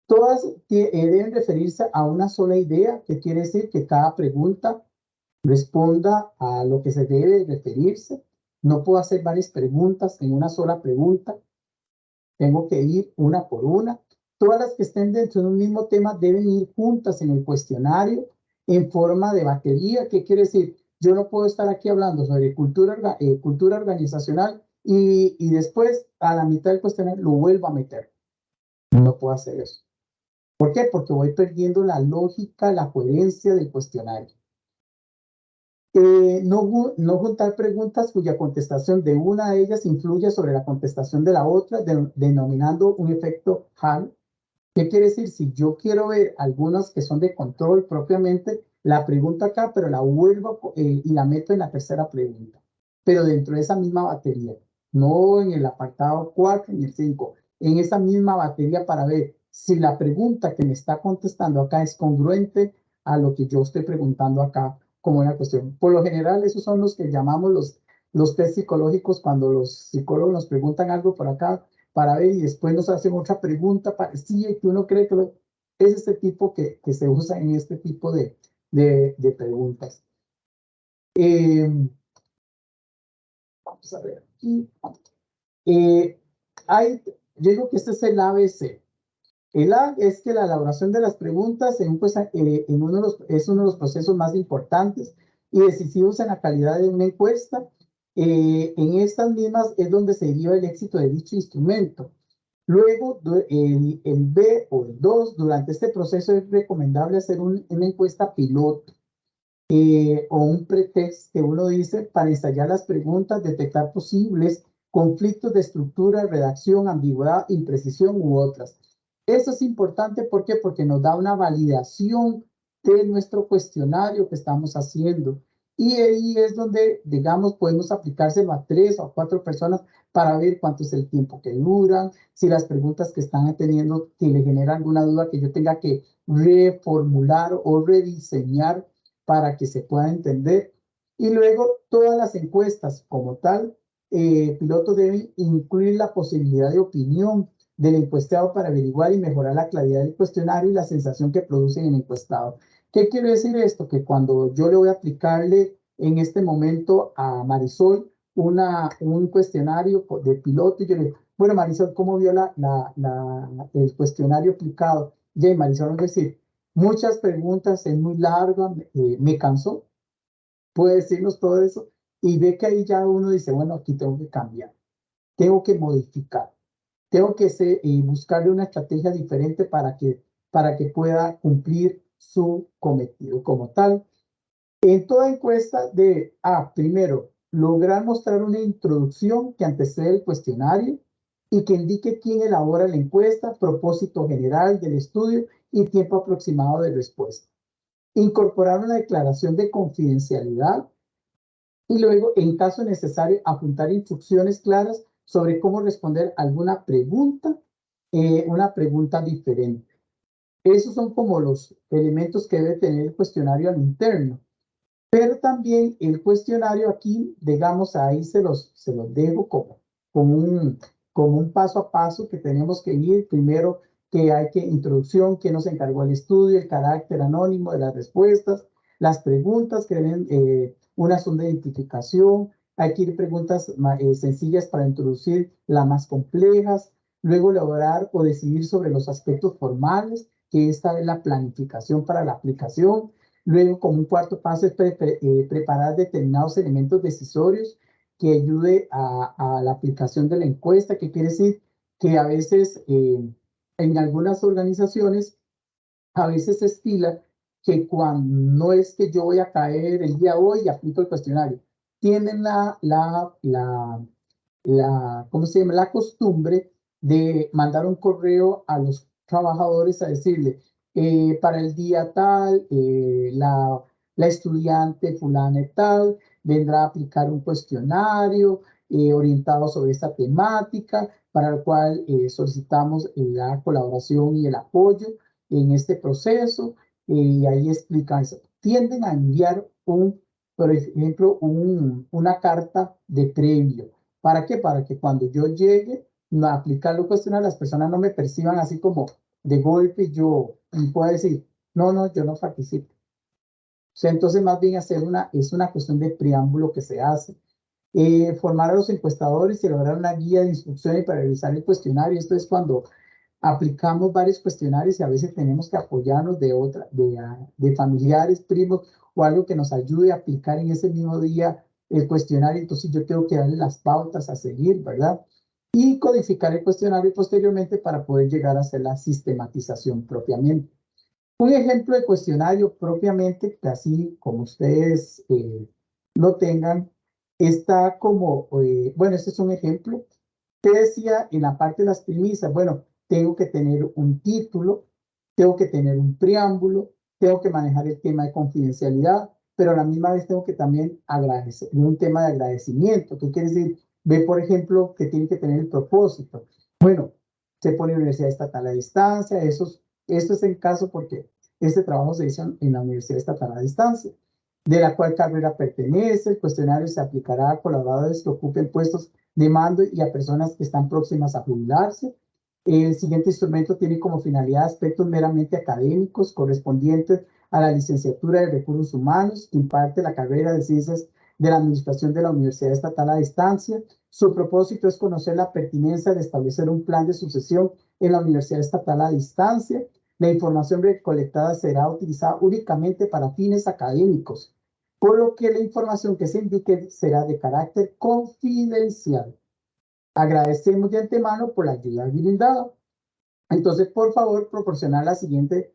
Todas deben referirse a una sola idea, que quiere decir que cada pregunta responda a lo que se debe referirse. No puedo hacer varias preguntas en una sola pregunta. Tengo que ir una por una. Todas las que estén dentro de un mismo tema deben ir juntas en el cuestionario en forma de batería. ¿Qué quiere decir? Yo no puedo estar aquí hablando sobre cultura organizacional y después a la mitad del cuestionario lo vuelvo a meter. No puedo hacer eso. ¿Por qué? Porque voy perdiendo la lógica, la coherencia del cuestionario. No juntar preguntas cuya contestación de una de ellas influye sobre la contestación de la otra, denominando un efecto Hall. ¿Qué quiere decir? Si yo quiero ver algunas que son de control propiamente, la pregunto acá, pero la vuelvo y la meto en la tercera pregunta, pero dentro de esa misma batería, no en el apartado 4 ni el 5, en esa misma batería para ver si la pregunta que me está contestando acá es congruente a lo que yo estoy preguntando acá como una cuestión. Por lo general, esos son los que llamamos los test psicológicos, cuando los psicólogos nos preguntan algo por acá para ver y después nos hacen otra pregunta parecida y que uno cree que es este tipo que se usa en este tipo de preguntas. Vamos a ver aquí. Yo digo que este es el ABC. El A es que la elaboración de las preguntas es uno de los procesos más importantes y decisivos en la calidad de una encuesta. En estas mismas es donde se deriva el éxito de dicho instrumento. Luego, el B o el 2, durante este proceso es recomendable hacer una encuesta piloto o un pretest que uno dice para ensayar las preguntas, detectar posibles conflictos de estructura, redacción, ambigüedad, imprecisión u otras. Eso es importante, ¿por qué? Porque nos da una validación de nuestro cuestionario que estamos haciendo. Y ahí es donde, digamos, podemos aplicárselo a 3 o 4 personas para ver cuánto es el tiempo que duran, si las preguntas que están teniendo, que le genera alguna duda que yo tenga que reformular o rediseñar para que se pueda entender. Y luego todas las encuestas como tal, piloto deben incluir la posibilidad de opinión del encuestado para averiguar y mejorar la claridad del cuestionario y la sensación que produce en el encuestado. ¿Qué quiere decir esto? Que cuando yo le voy a aplicarle en este momento a Marisol un cuestionario de piloto y yo le digo, bueno, Marisol, ¿cómo vio el cuestionario aplicado? Y Marisol va a decir, muchas preguntas, es muy larga, me cansó, puede decirnos todo eso, y ve que ahí ya uno dice, bueno, aquí tengo que cambiar, tengo que modificar, tengo que buscarle una estrategia diferente para que pueda cumplir su cometido como tal. En toda encuesta de primero, lograr mostrar una introducción que antecede el cuestionario y que indique quién elabora la encuesta, propósito general del estudio y tiempo aproximado de respuesta. Incorporar una declaración de confidencialidad y luego, en caso necesario, apuntar instrucciones claras sobre cómo responder alguna pregunta, una pregunta diferente. Esos son como los elementos que debe tener el cuestionario al interno. Pero también el cuestionario aquí, digamos, ahí se los dejo como un paso a paso que tenemos que ir. Primero, que hay que introducción, quién nos encargó el estudio, el carácter anónimo de las respuestas, las preguntas que deben, unas son de identificación, hay que ir preguntas sencillas para introducir las más complejas, luego elaborar o decidir sobre los aspectos formales, que esta es la planificación para la aplicación. Luego, como un cuarto paso, es preparar determinados elementos decisorios que ayude a la aplicación de la encuesta, que quiere decir que a veces en algunas organizaciones, a veces se estila que cuando no es que yo voy a caer el día de hoy y aplico el cuestionario, tienen ¿cómo se llama? La costumbre de mandar un correo a los trabajadores a decirle, para el día tal, la estudiante fulana y tal vendrá a aplicar un cuestionario orientado sobre esta temática, para el cual solicitamos la colaboración y el apoyo en este proceso, y ahí explican eso. Tienden a enviar por ejemplo, una carta de premio. ¿Para qué? Para que cuando yo llegue a aplicar los cuestionarios, las personas no me perciban así como de golpe yo y pueda decir, no, no, yo no participo. O sea, entonces más bien es una cuestión de preámbulo que se hace. Formar a los encuestadores y elaborar una guía de instrucciones para realizar el cuestionario. Esto es cuando aplicamos varios cuestionarios y a veces tenemos que apoyarnos de familiares, primos o algo que nos ayude a aplicar en ese mismo día el cuestionario. Entonces yo tengo que darle las pautas a seguir, ¿verdad? Y codificar el cuestionario posteriormente para poder llegar a hacer la sistematización propiamente. Un ejemplo de cuestionario propiamente, que así como ustedes lo tengan, está como, bueno, este es un ejemplo. Te decía en la parte de las premisas, bueno, tengo que tener un título, tengo que tener un preámbulo, tengo que manejar el tema de confidencialidad, pero a la misma vez tengo que también agradecer, un tema de agradecimiento. ¿Qué quiere decir? Ve, por ejemplo, que tiene que tener el propósito. Bueno, se pone Universidad Estatal a distancia, esto es el caso porque este trabajo se hizo en la Universidad Estatal a distancia, de la cual carrera pertenece. El cuestionario se aplicará a colaboradores que ocupen puestos de mando y a personas que están próximas a jubilarse. El siguiente instrumento tiene como finalidad aspectos meramente académicos correspondientes a la licenciatura de Recursos Humanos, que imparte la carrera de Ciencias de la Administración de la Universidad Estatal a distancia. Su propósito es conocer la pertinencia de establecer un plan de sucesión en la Universidad Estatal a distancia. La información recolectada será utilizada únicamente para fines académicos, por lo que la información que se indique será de carácter confidencial. Agradecemos de antemano por la ayuda brindada. Entonces, por favor, proporcionar la siguiente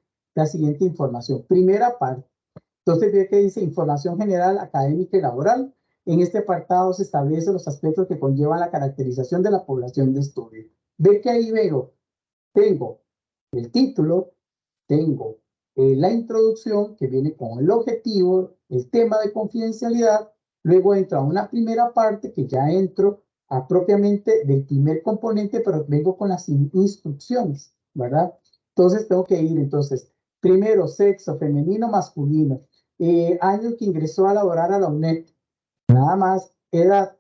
información. Primera parte. Entonces, ve que dice información general, académica y laboral. En este apartado se establecen los aspectos que conllevan la caracterización de la población de estudio. Ve que ahí tengo el título, tengo la introducción que viene con el objetivo, el tema de confidencialidad, luego entro a una primera parte que ya entro a propiamente del primer componente, pero vengo con las instrucciones, ¿verdad? Entonces tengo que ir, entonces, primero, sexo, femenino, masculino, año que ingresó a laborar a la UNED, nada más, edad.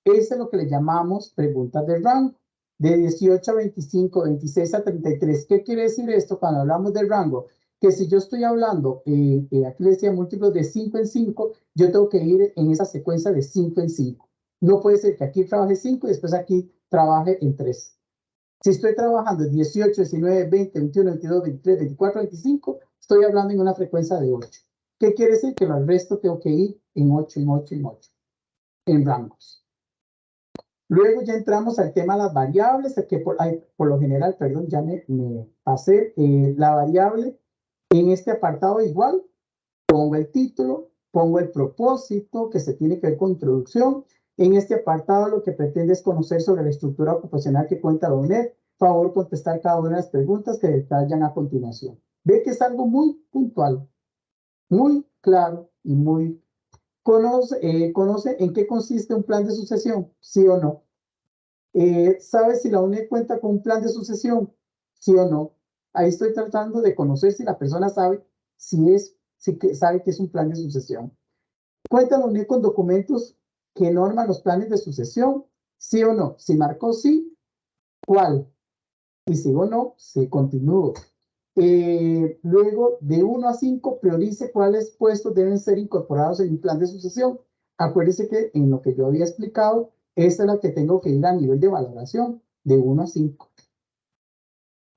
Eso es lo que le llamamos preguntas de rango, de 18 a 25, 26 a 33. ¿Qué quiere decir esto cuando hablamos del rango? Que si yo estoy hablando, aquí le decía múltiplos de 5 en 5, yo tengo que ir en esa secuencia de 5 en 5. No puede ser que aquí trabaje 5 y después aquí trabaje en 3. Si estoy trabajando 18, 19, 20, 21, 22, 23, 24, 25, estoy hablando en una frecuencia de 8. ¿Qué quiere decir? Que al resto tengo que ir en 8, en 8, en 8, en rangos. Luego ya entramos al tema de las variables, que por lo general, perdón, ya me pasé. La variable en este apartado igual, pongo el título, pongo el propósito que se tiene que ver con introducción. En este apartado lo que pretende es conocer sobre la estructura ocupacional que cuenta la UNED. Favor contestar cada una de las preguntas que detallan a continuación. Ve que es algo muy puntual, muy claro y muy... ¿Conoce en qué consiste un plan de sucesión? ¿Sí o no? ¿Sabe si la UNED cuenta con un plan de sucesión? ¿Sí o no? Ahí estoy tratando de conocer si la persona sabe sabe que es un plan de sucesión. ¿Cuenta la UNED con documentos que norman los planes de sucesión? ¿Sí o no? Si marcó sí, ¿cuál? Y si o no, se continúa. Luego, de 1 a 5, priorice cuáles puestos deben ser incorporados en un plan de sucesión. Acuérdese que en lo que yo había explicado, esta es la que tengo que ir a nivel de valoración, de 1 a 5.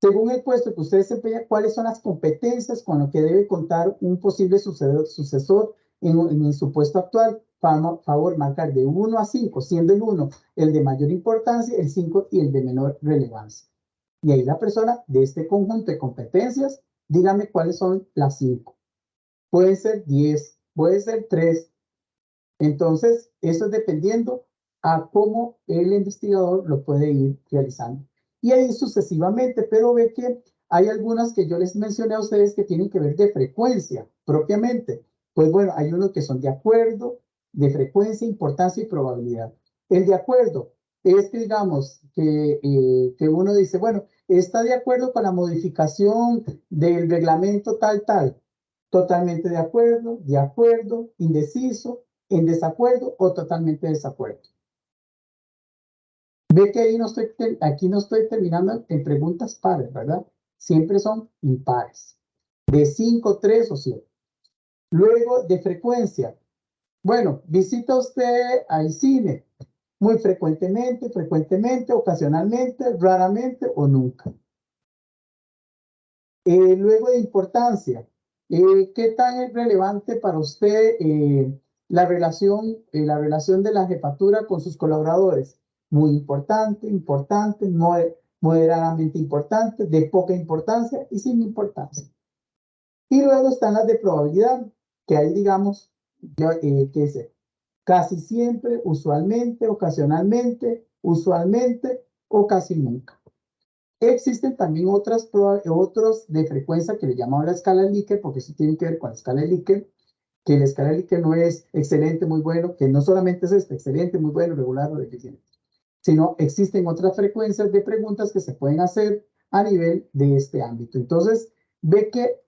Según el puesto que usted desempeña, ¿cuáles son las competencias con las que debe contar un posible sucesor en su puesto actual? Favor marcar de 1 a 5, siendo el 1 el de mayor importancia, el 5 y el de menor relevancia. Y ahí la persona de este conjunto de competencias, dígame cuáles son las 5. Puede ser 10, puede ser 3. Entonces, eso es dependiendo a cómo el investigador lo puede ir realizando. Y ahí sucesivamente, pero ve que hay algunas que yo les mencioné a ustedes que tienen que ver de frecuencia propiamente. Pues bueno, hay unos que son de acuerdo, de frecuencia, importancia y probabilidad. El de acuerdo es que digamos que uno dice, bueno, está de acuerdo con la modificación del reglamento tal. Totalmente de acuerdo, indeciso, en desacuerdo o totalmente desacuerdo. Ve que ahí aquí no estoy terminando en preguntas pares, ¿verdad? Siempre son impares, de 5, 3 o 7. Luego, de frecuencia. Bueno, visita usted al cine muy frecuentemente, ocasionalmente, raramente o nunca. Luego, de importancia. ¿Qué tan es relevante para usted la relación de la jefatura con sus colaboradores? Muy importante, moderadamente importante, de poca importancia y sin importancia. Y luego están las de probabilidad, que ahí digamos, que es casi siempre, usualmente, ocasionalmente, usualmente o casi nunca. Existen también otros de frecuencia que le llamamos la escala de Likert, porque eso tiene que ver con la escala de Likert, que la escala de Likert no es excelente, muy bueno, que no solamente es excelente, muy bueno, regular o deficiente, sino existen otras frecuencias de preguntas que se pueden hacer a nivel de este ámbito. Entonces, ve que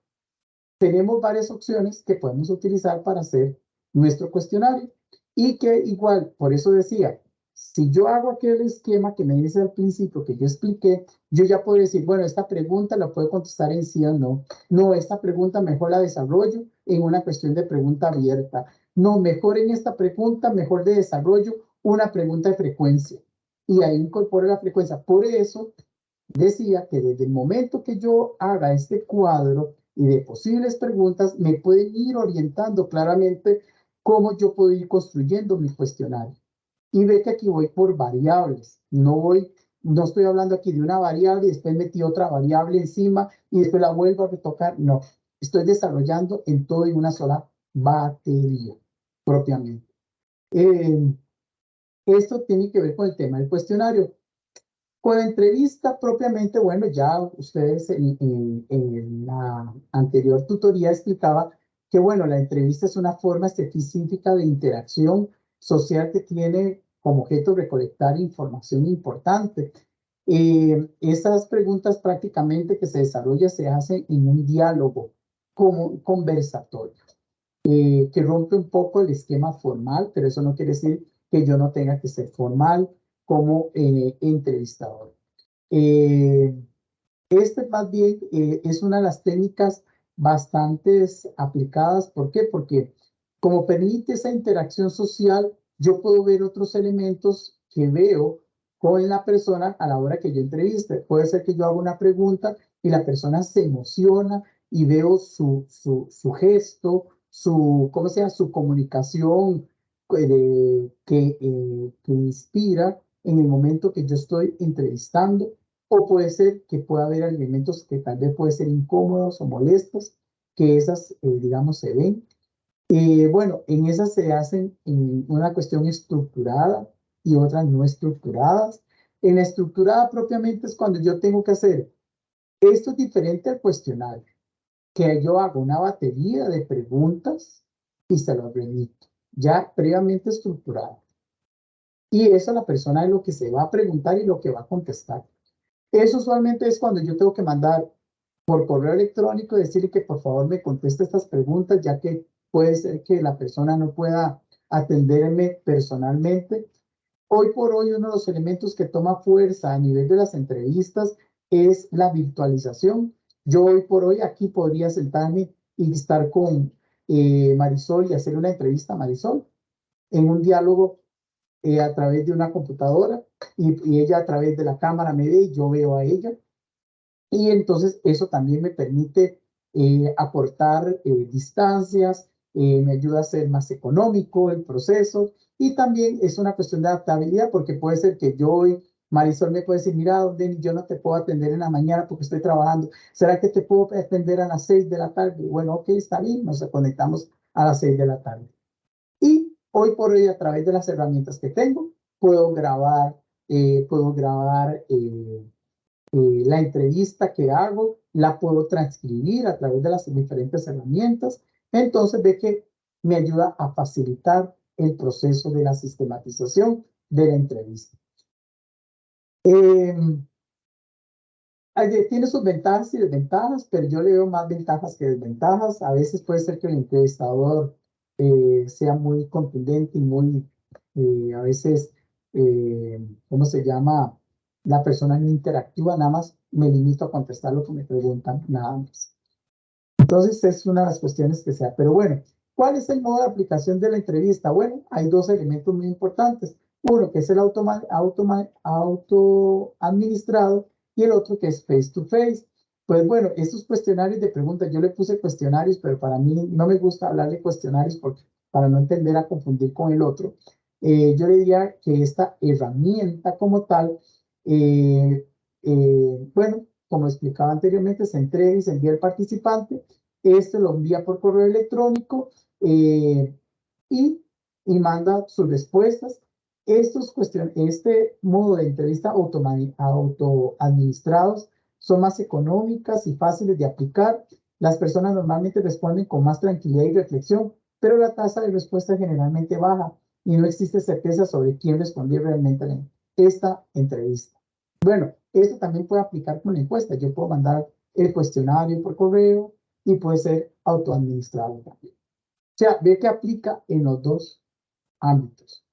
tenemos varias opciones que podemos utilizar para hacer nuestro cuestionario y que igual, por eso decía, si yo hago aquel esquema que me dice al principio que yo expliqué, yo ya puedo decir, bueno, esta pregunta la puedo contestar en sí o no. No, esta pregunta mejor la desarrollo en una cuestión de pregunta abierta. No, mejor en esta pregunta, mejor de desarrollo una pregunta de frecuencia. Y ahí incorporo la frecuencia. Por eso decía que desde el momento que yo haga este cuadro y de posibles preguntas, me pueden ir orientando claramente cómo yo puedo ir construyendo mi cuestionario. Y ve que aquí voy por variables, no estoy hablando aquí de una variable y después metí otra variable encima y después la vuelvo a retocar, no, estoy desarrollando en todo en una sola batería propiamente. Esto tiene que ver con el tema del cuestionario. Con la entrevista propiamente, bueno, ya ustedes en la anterior tutoría explicaba que, bueno, la entrevista es una forma específica de interacción social que tiene como objeto recolectar información importante. Esas preguntas prácticamente que se desarrollan se hacen en un diálogo como conversatorio, que rompe un poco el esquema formal, pero eso no quiere decir que yo no tenga que ser formal como entrevistador. Este más bien es una de las técnicas bastante aplicadas. ¿Por qué? Porque como permite esa interacción social, yo puedo ver otros elementos que veo con la persona a la hora que yo entreviste. Puede ser que yo haga una pregunta y la persona se emociona y veo su gesto, ¿cómo se llama? Su comunicación que inspira en el momento que yo estoy entrevistando, o puede ser que pueda haber elementos que tal vez pueden ser incómodos o molestos, que esas, digamos, se ven. Bueno, en esas se hacen en una cuestión estructurada y otras no estructuradas. En la estructurada propiamente es cuando yo tengo que hacer, esto es diferente al cuestionario, que yo hago una batería de preguntas y se lo remito, ya previamente estructurado. Y eso la persona es lo que se va a preguntar y lo que va a contestar. Eso usualmente es cuando yo tengo que mandar por correo electrónico, decirle que por favor me conteste estas preguntas, ya que puede ser que la persona no pueda atenderme personalmente. Hoy por hoy, uno de los elementos que toma fuerza a nivel de las entrevistas es la virtualización. Yo hoy por hoy aquí podría sentarme y estar con Marisol y hacer una entrevista a Marisol en un diálogo a través de una computadora y ella a través de la cámara me ve y yo veo a ella. Y entonces eso también me permite acortar distancias, me ayuda a ser más económico el proceso y también es una cuestión de adaptabilidad porque puede ser que yo hoy, Marisol me puede decir, mira, Denis, yo no te puedo atender en la mañana porque estoy trabajando. ¿Será que te puedo atender a las 6 de la tarde? Bueno, ok, está bien, nos conectamos a las 6 de la tarde. Y hoy por hoy, a través de las herramientas que tengo, puedo grabar la entrevista que hago, la puedo transcribir a través de las diferentes herramientas. Entonces ve que me ayuda a facilitar el proceso de la sistematización de la entrevista. Tiene sus ventajas y desventajas, pero yo le veo más ventajas que desventajas. A veces puede ser que el entrevistador sea muy contundente y muy, a veces, ¿cómo se llama? La persona no interactúa, nada más me limito a contestar lo que me preguntan, nada más. Entonces es una de las cuestiones que sea. Pero bueno, ¿cuál es el modo de aplicación de la entrevista? Bueno, hay dos elementos muy importantes. Uno que es el auto administrado y el otro que es face to face. Pues bueno, estos cuestionarios de preguntas, yo le puse cuestionarios, pero para mí no me gusta hablar de cuestionarios porque para no entender a confundir con el otro. Yo le diría que esta herramienta como tal, bueno, como explicaba anteriormente, se entrega y se envía al participante, este lo envía por correo electrónico y, y manda sus respuestas. Este modo de entrevista autoadministrados son más económicas y fáciles de aplicar. Las personas normalmente responden con más tranquilidad y reflexión, pero la tasa de respuesta es generalmente baja y no existe certeza sobre quién respondió realmente en esta entrevista. Bueno, esto también puede aplicar con la encuesta. Yo puedo mandar el cuestionario por correo y puede ser autoadministrado también. O sea, ve que aplica en los dos ámbitos.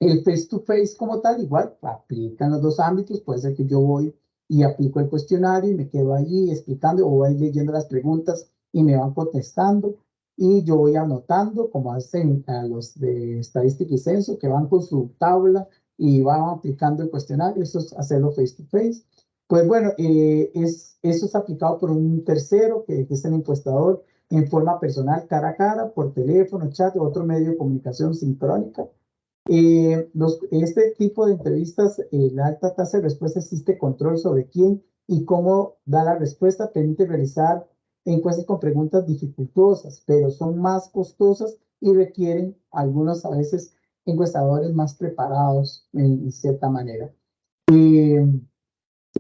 El face to face como tal, igual, aplica en los dos ámbitos. Puede ser que yo voy y aplico el cuestionario y me quedo allí explicando o voy leyendo las preguntas y me van contestando. Y yo voy anotando, como hacen a los de estadística y censo, que van con su tabla y van aplicando el cuestionario. Eso es hacerlo face to face. Pues bueno, eso es aplicado por un tercero, que es el encuestador, en forma personal, cara a cara, por teléfono, chat o otro medio de comunicación sincrónica. Este tipo de entrevistas, la alta tasa de respuesta, existe control sobre quién y cómo da la respuesta, permite realizar encuestas con preguntas dificultosas, pero son más costosas y requieren algunos a veces encuestadores más preparados en cierta manera.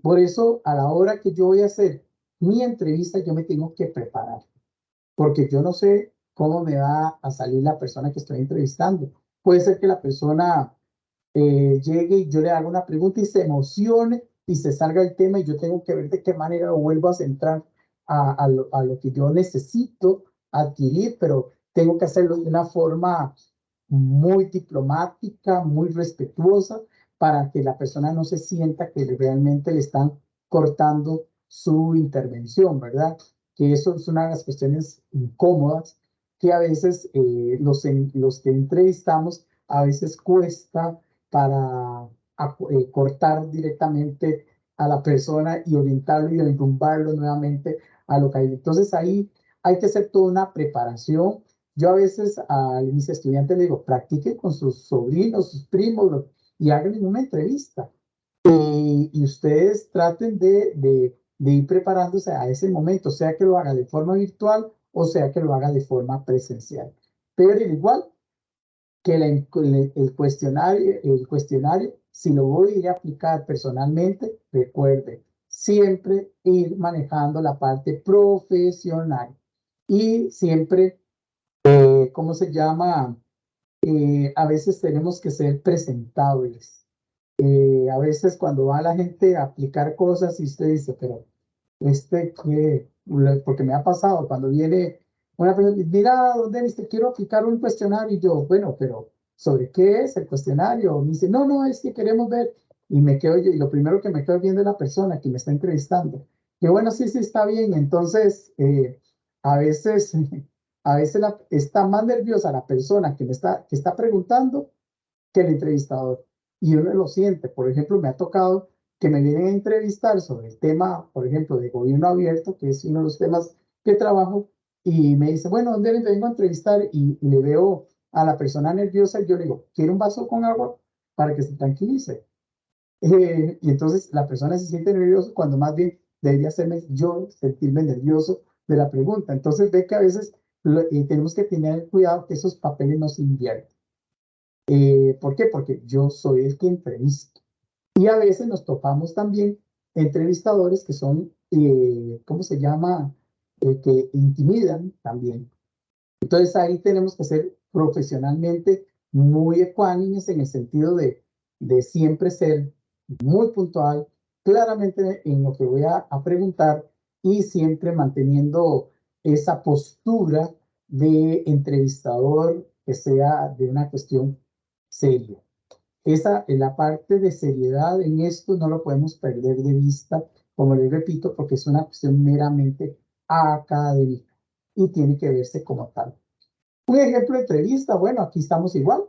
Por eso, a la hora que yo voy a hacer mi entrevista, yo me tengo que preparar, porque yo no sé cómo me va a salir la persona que estoy entrevistando. Puede ser que la persona llegue y yo le haga una pregunta y se emocione y se salga el tema y yo tengo que ver de qué manera lo vuelvo a centrar a lo que yo necesito adquirir, pero tengo que hacerlo de una forma muy diplomática, muy respetuosa, para que la persona no se sienta que realmente le están cortando su intervención, ¿verdad? Que eso es una de las cuestiones incómodas que a veces los que entrevistamos a veces cuesta para cortar directamente a la persona y orientarlo y enrumbarlo nuevamente a lo que hay. Entonces ahí hay que hacer toda una preparación. Yo a veces a mis estudiantes les digo, practiquen con sus sobrinos, sus primos y hagan una entrevista. Y ustedes traten de ir preparándose a ese momento, sea que lo haga de forma virtual o sea que lo haga de forma presencial. Pero igual que el cuestionario, si lo voy a ir a aplicar personalmente, recuerde, siempre ir manejando la parte profesional y siempre, ¿cómo se llama? A veces tenemos que ser presentables. A veces cuando va la gente a aplicar cosas y usted dice, pero porque me ha pasado cuando viene una persona, mira, Denis, te quiero aplicar un cuestionario y yo, bueno, pero ¿sobre qué es el cuestionario? Me dice, no, no, es que queremos ver y me quedo yo, y lo primero que me quedo viendo es la persona que me está entrevistando. Que bueno, sí, sí, está bien. Entonces, a veces, está más nerviosa la persona que está preguntando que el entrevistador. Y uno lo siente. Por ejemplo, me ha tocado que me vienen a entrevistar sobre el tema, por ejemplo, de gobierno abierto, que es uno de los temas que trabajo, y me dice, bueno, ¿dónde le vengo a entrevistar? Y le veo a la persona nerviosa y yo le digo, ¿quiere un vaso con agua para que se tranquilice? Y entonces la persona se siente nerviosa cuando más bien debería hacerme yo sentirme nervioso de la pregunta. Entonces ve que a veces tenemos que tener cuidado que esos papeles no se invierten. ¿Por qué? Porque yo soy el que entrevisto. Y a veces nos topamos también entrevistadores que son, ¿cómo se llama? Que intimidan también. Entonces ahí tenemos que ser profesionalmente muy ecuánimes en el sentido de siempre ser muy puntual, claramente en lo que voy a preguntar y siempre manteniendo esa postura de entrevistador que sea de una cuestión seria. Esa, en la parte de seriedad en esto no lo podemos perder de vista, como les repito, porque es una cuestión meramente académica y tiene que verse como tal. Un ejemplo de entrevista, bueno, aquí estamos igual.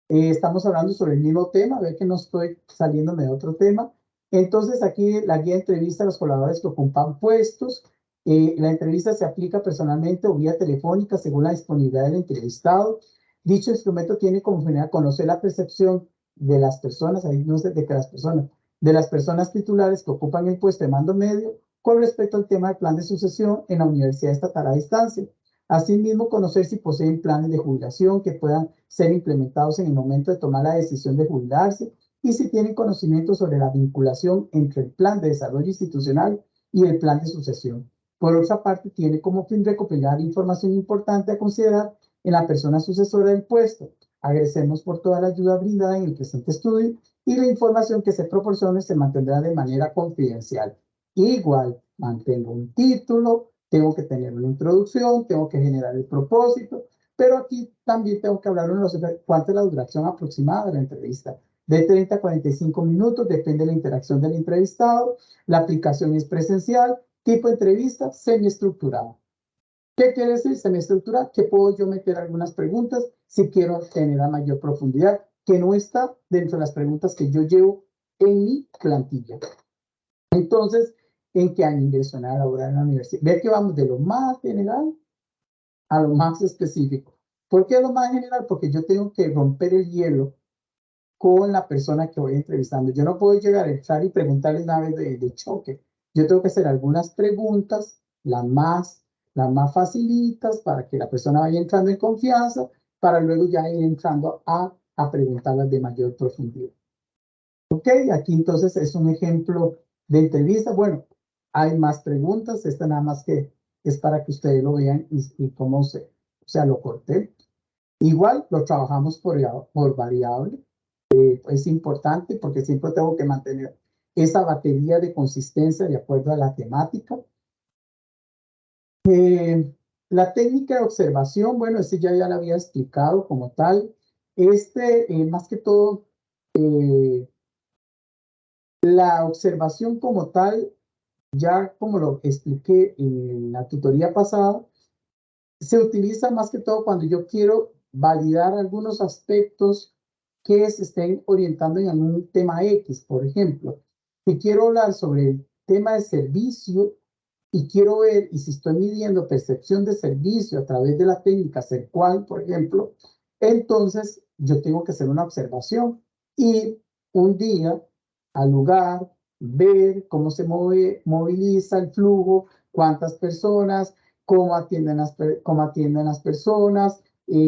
Estamos hablando sobre el mismo tema, ve que no estoy saliéndome de otro tema. Entonces, aquí la guía de entrevista a los colaboradores que ocupan puestos. La entrevista se aplica personalmente o vía telefónica según la disponibilidad del entrevistado. Dicho instrumento tiene como finalidad conocer la percepción de las personas, ahí no sé de que las personas, de las personas titulares que ocupan el puesto de mando medio con respecto al tema del plan de sucesión en la universidad estatal a distancia. Asimismo, conocer si poseen planes de jubilación que puedan ser implementados en el momento de tomar la decisión de jubilarse y si tienen conocimiento sobre la vinculación entre el plan de desarrollo institucional y el plan de sucesión. Por otra parte, tiene como fin recopilar información importante a considerar en la persona sucesora del puesto. Agradecemos por toda la ayuda brindada en el presente estudio y la información que se proporcione se mantendrá de manera confidencial. Igual, mantengo un título, tengo que tener una introducción, tengo que generar el propósito, pero aquí también tengo que hablar de cuánto es la duración aproximada de la entrevista. De 30 a 45 minutos, depende de la interacción del entrevistado. La aplicación es presencial, tipo de entrevista semiestructurada. ¿Qué quiere decir semiestructurada? Que puedo yo meter algunas preguntas si quiero tener a mayor profundidad, que no está dentro de las preguntas que yo llevo en mi plantilla. Entonces, ¿en qué año ingresó a laborar en la universidad? Ve que vamos de lo más general a lo más específico. ¿Por qué lo más general? Porque yo tengo que romper el hielo con la persona que voy entrevistando. Yo no puedo llegar a entrar y preguntarle una vez de choque. Yo tengo que hacer algunas preguntas, las más facilitas, para que la persona vaya entrando en confianza, para luego ya ir entrando a preguntarlas de mayor profundidad. Ok, aquí entonces es un ejemplo de entrevista. Bueno, hay más preguntas, esta nada más que es para que ustedes lo vean y cómo o sea, lo corté. Igual lo trabajamos por variable. Es importante porque siempre tengo que mantener esa batería de consistencia de acuerdo a la temática. La técnica de observación, bueno, ya la había explicado como tal. Más que todo, la observación como tal, ya como lo expliqué en la tutoría pasada, se utiliza más que todo cuando yo quiero validar algunos aspectos que se estén orientando en algún tema X. Por ejemplo, si quiero hablar sobre el tema de servicio y quiero ver, y si estoy midiendo percepción de servicio a través de la técnica CERCUAL, por ejemplo, entonces yo tengo que hacer una observación y un día al lugar, ver cómo se moviliza el flujo, cuántas personas, cómo atienden las personas,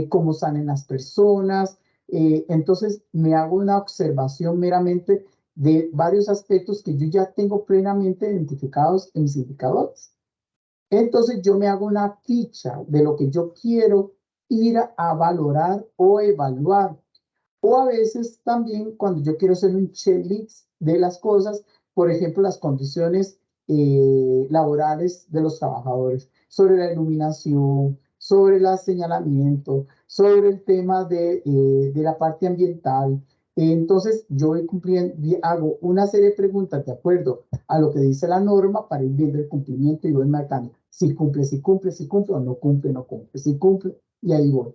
cómo salen las personas. Entonces me hago una observación meramente de varios aspectos que yo ya tengo plenamente identificados en mis indicadores. Entonces yo me hago una ficha de lo que yo quiero ir a valorar o evaluar. O a veces también cuando yo quiero hacer un checklist de las cosas, por ejemplo, las condiciones laborales de los trabajadores, sobre la iluminación, sobre el señalamiento, sobre el tema de la parte ambiental. Entonces, yo voy cumpliendo, hago una serie de preguntas de acuerdo a lo que dice la norma para ir viendo el cumplimiento y voy marcando si cumple, si cumple, si cumple o no cumple, no cumple, si cumple, y ahí voy.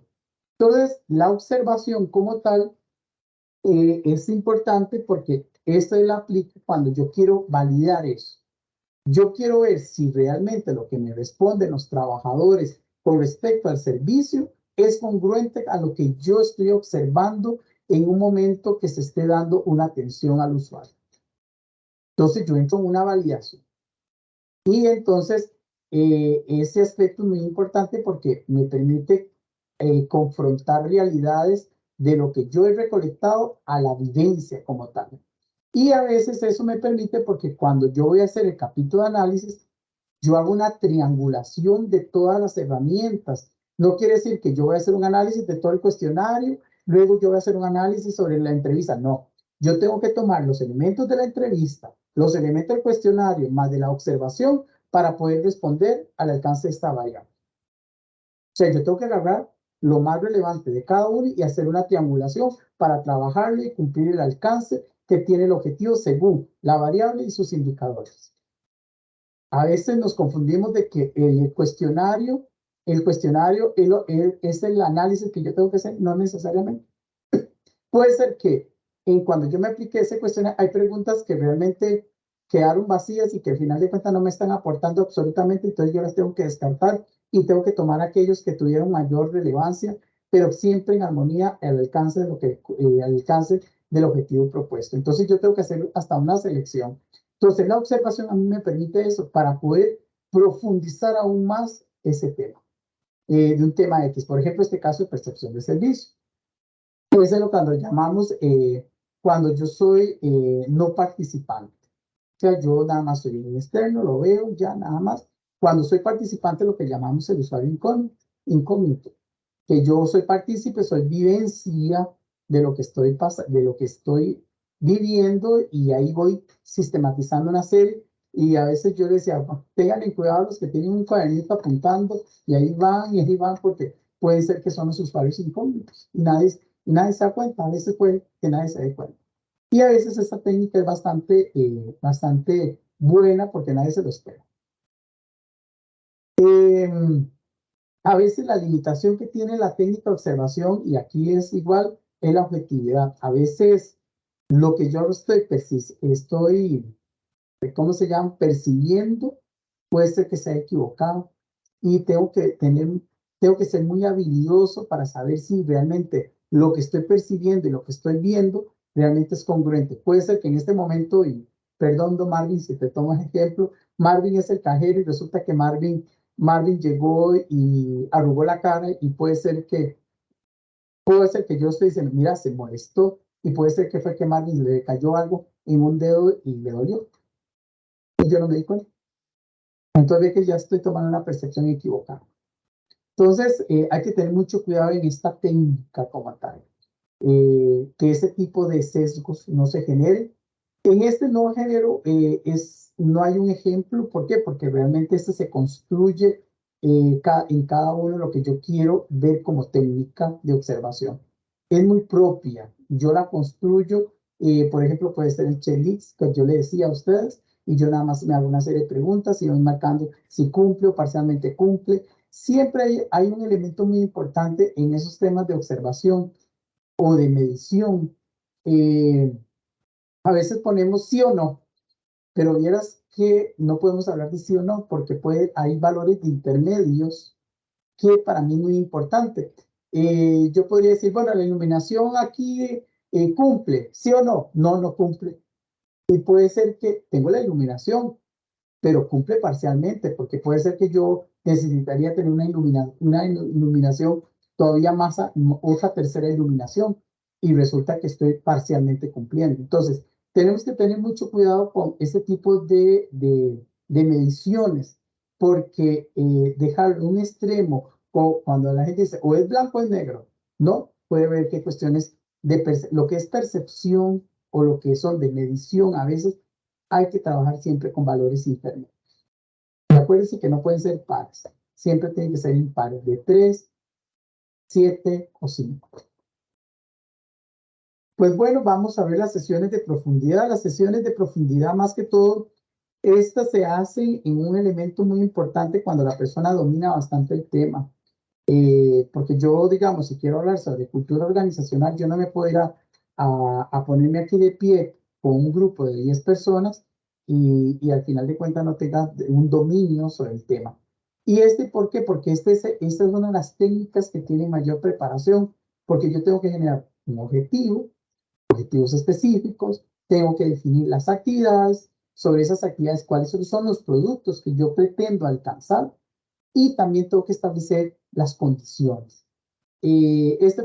Entonces, la observación como tal es importante porque esto la aplico cuando yo quiero validar eso. Yo quiero ver si realmente lo que me responden los trabajadores con respecto al servicio es congruente a lo que yo estoy observando en un momento que se esté dando una atención al usuario. Entonces yo entro en una validación. Y entonces ese aspecto es muy importante porque me permite confrontar realidades de lo que yo he recolectado a la vivencia como tal. Y a veces eso me permite porque cuando yo voy a hacer el capítulo de análisis, yo hago una triangulación de todas las herramientas. No quiere decir que yo voy a hacer un análisis de todo el cuestionario, luego yo voy a hacer un análisis sobre la entrevista. No, yo tengo que tomar los elementos de la entrevista, los elementos del cuestionario, más de la observación, para poder responder al alcance de esta variable. O sea, yo tengo que agarrar lo más relevante de cada uno y hacer una triangulación para trabajarlo y cumplir el alcance que tiene el objetivo según la variable y sus indicadores. A veces nos confundimos de que el cuestionario es el análisis que yo tengo que hacer, no necesariamente. Puede ser que cuando yo me apliqué ese cuestionario, hay preguntas que realmente quedaron vacías y que al final de cuentas no me están aportando absolutamente, entonces yo las tengo que descartar y tengo que tomar aquellos que tuvieron mayor relevancia, pero siempre en armonía al alcance al alcance del objetivo propuesto. Entonces yo tengo que hacer hasta una selección. Entonces la observación a mí me permite eso para poder profundizar aún más ese tema, de un tema X. Por ejemplo, este caso de percepción de servicio. Puede ser lo cuando llamamos, cuando yo soy no participante. O sea, yo nada más soy un externo, lo veo ya nada más. Cuando soy participante, lo que llamamos el usuario incógnito, que yo soy partícipe, soy vivencia de lo que estoy viviendo y ahí voy sistematizando una serie. Y a veces yo decía, tengan cuidado los que tienen un cuadernito apuntando y ahí van porque puede ser que son los usuarios incógnitos y nadie se da cuenta, a veces puede que nadie se dé cuenta. Y a veces esta técnica es bastante buena porque nadie se lo espera. A veces la limitación que tiene la técnica de observación, y aquí es igual, es la objetividad. A veces lo que yo estoy ¿cómo se llama? Percibiendo, puede ser que sea equivocado. Y tengo que ser muy habilidoso para saber si realmente lo que estoy percibiendo y lo que estoy viendo realmente es congruente. Puede ser que en este momento, y perdón, don Marvin, si te tomo ejemplo, Marvin es el cajero y resulta que Marvin llegó y arrugó la cara y puede ser que yo estoy diciendo, mira, se molestó y puede ser que fue que Marvin le cayó algo en un dedo y le dolió. Y yo no me di cuenta. Entonces, que ya estoy tomando una percepción equivocada. Entonces, hay que tener mucho cuidado en esta técnica como tal, que ese tipo de sesgos no se generen. En este nuevo género no hay un ejemplo. ¿Por qué? Porque realmente este se construye en cada uno lo que yo quiero ver como técnica de observación. Es muy propia. Yo la construyo, por ejemplo, puede ser el Chelix, que yo le decía a ustedes, y yo nada más me hago una serie de preguntas y voy marcando si cumple o parcialmente cumple. Siempre hay un elemento muy importante en esos temas de observación o de medición. A veces ponemos sí o no, pero vieras que no podemos hablar de sí o no porque hay valores de intermedios que para mí es muy importante. Yo podría decir, bueno, la iluminación aquí cumple, ¿sí o no? No, no cumple. Y puede ser que tengo la iluminación, pero cumple parcialmente, porque puede ser que yo necesitaría tener una iluminación todavía más, otra tercera iluminación, y resulta que estoy parcialmente cumpliendo. Entonces, tenemos que tener mucho cuidado con este tipo de mediciones, porque dejar un extremo, cuando la gente dice o es blanco o es negro, no, puede ver que cuestiones de lo que es percepción o lo que son de medición a veces hay que trabajar siempre con valores intermedios. Acuérdense que no pueden ser pares, siempre tienen que ser impares de 3, 7 o 5. Pues bueno, vamos a ver las sesiones de profundidad. Las sesiones de profundidad, más que todo, estas se hacen en un elemento muy importante cuando la persona domina bastante el tema. Porque yo, digamos, si quiero hablar sobre cultura organizacional, yo no me puedo ir a ponerme aquí de pie con un grupo de 10 personas y al final de cuentas no tenga un dominio sobre el tema. ¿Y por qué? Porque esta es una de las técnicas que tiene mayor preparación, porque yo tengo que generar un objetivo, objetivos específicos, tengo que definir las actividades, sobre esas actividades cuáles son los productos que yo pretendo alcanzar y también tengo que establecer las condiciones.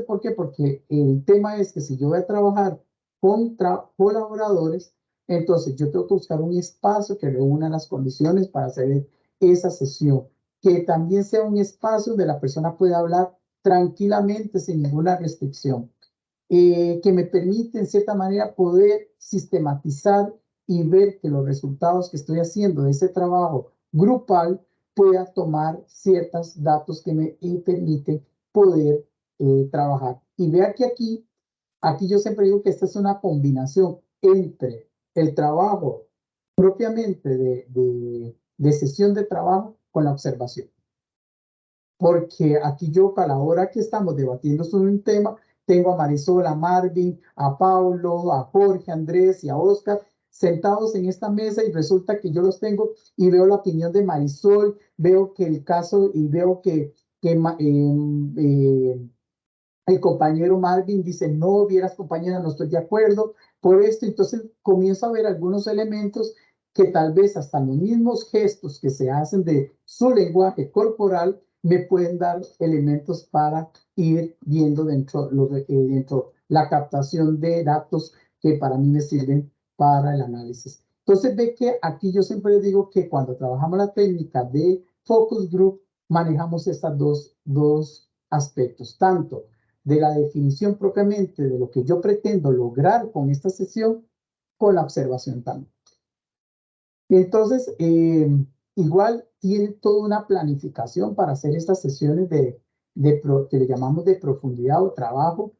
¿Por qué? Porque el tema es que si yo voy a trabajar con colaboradores, entonces yo tengo que buscar un espacio que reúna las condiciones para hacer esa sesión, que también sea un espacio donde la persona pueda hablar tranquilamente sin ninguna restricción, que me permite en cierta manera poder sistematizar y ver que los resultados que estoy haciendo de ese trabajo grupal pueda tomar ciertos datos que me permiten poder trabajar. Y vea que aquí yo siempre digo que esta es una combinación entre el trabajo propiamente de sesión de trabajo con la observación. Porque aquí yo, a la hora que estamos debatiendo sobre un tema, tengo a Marisol, a Marvin, a Paulo, a Jorge, a Andrés y a Oscar sentados en esta mesa y resulta que yo los tengo y veo la opinión de Marisol, veo que el caso y veo que el compañero Marvin dice, no, vieras compañera, no estoy de acuerdo por esto. Entonces comienzo a ver algunos elementos que tal vez hasta los mismos gestos que se hacen de su lenguaje corporal me pueden dar elementos para ir viendo dentro la captación de datos que para mí me sirven para el análisis. Entonces ve que aquí yo siempre digo que cuando trabajamos la técnica de focus group, manejamos estas dos aspectos, tanto de la definición propiamente de lo que yo pretendo lograr con esta sesión, con la observación también. Entonces, igual tiene toda una planificación para hacer estas sesiones que le llamamos de profundidad o trabajo.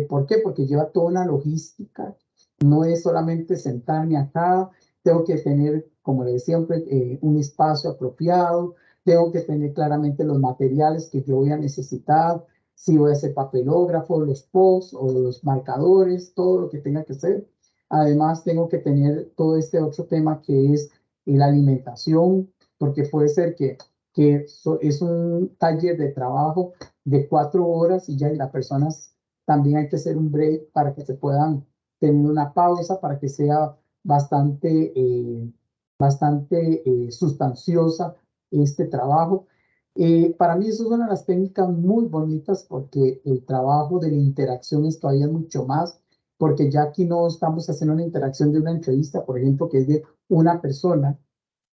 ¿Por qué? Porque lleva toda una logística. No es solamente sentarme acá, tengo que tener, como le decía, un espacio apropiado, tengo que tener claramente los materiales que yo voy a necesitar, si voy a hacer papelógrafo, los posts o los marcadores, todo lo que tenga que hacer. Además, tengo que tener todo este otro tema que es la alimentación, porque puede ser que es un taller de trabajo de 4 horas y ya y las personas también hay que hacer un break para que se puedan tener una pausa, para que sea bastante sustanciosa este trabajo. Para mí eso es una de las técnicas muy bonitas porque el trabajo de la interacción es todavía mucho más, porque ya aquí no estamos haciendo una interacción de una entrevista, por ejemplo, que es de una persona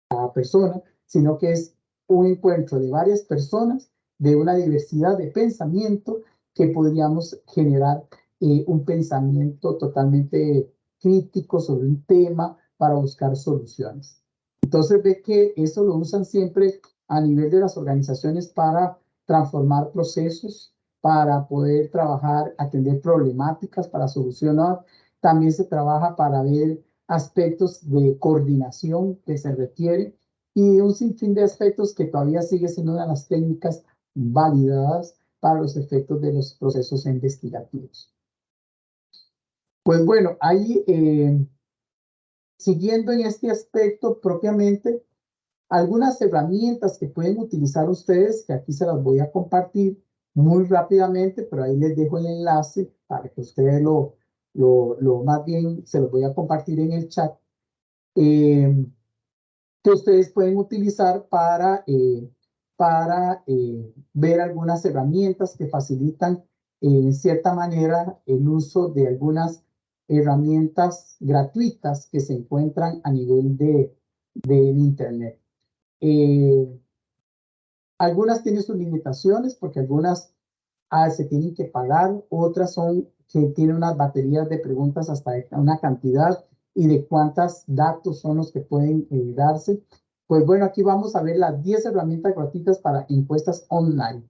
a persona, sino que es un encuentro de varias personas de una diversidad de pensamiento que podríamos generar un pensamiento totalmente crítico sobre un tema para buscar soluciones. Entonces ve que eso lo usan siempre a nivel de las organizaciones para transformar procesos, para poder trabajar, atender problemáticas, para solucionar. También se trabaja para ver aspectos de coordinación que se requiere y un sinfín de aspectos que todavía sigue siendo una de las técnicas validadas para los efectos de los procesos investigativos. Pues bueno, ahí siguiendo en este aspecto propiamente, algunas herramientas que pueden utilizar ustedes, que aquí se las voy a compartir muy rápidamente, pero ahí les dejo el enlace para que ustedes más bien se los voy a compartir en el chat, que ustedes pueden utilizar para ver algunas herramientas que facilitan en cierta manera el uso de algunas herramientas gratuitas que se encuentran a nivel del Internet. Algunas tienen sus limitaciones porque algunas se tienen que pagar, otras son que tienen unas baterías de preguntas hasta una cantidad y de cuántos datos son los que pueden darse. Pues bueno, aquí vamos a ver las 10 herramientas gratuitas para encuestas online,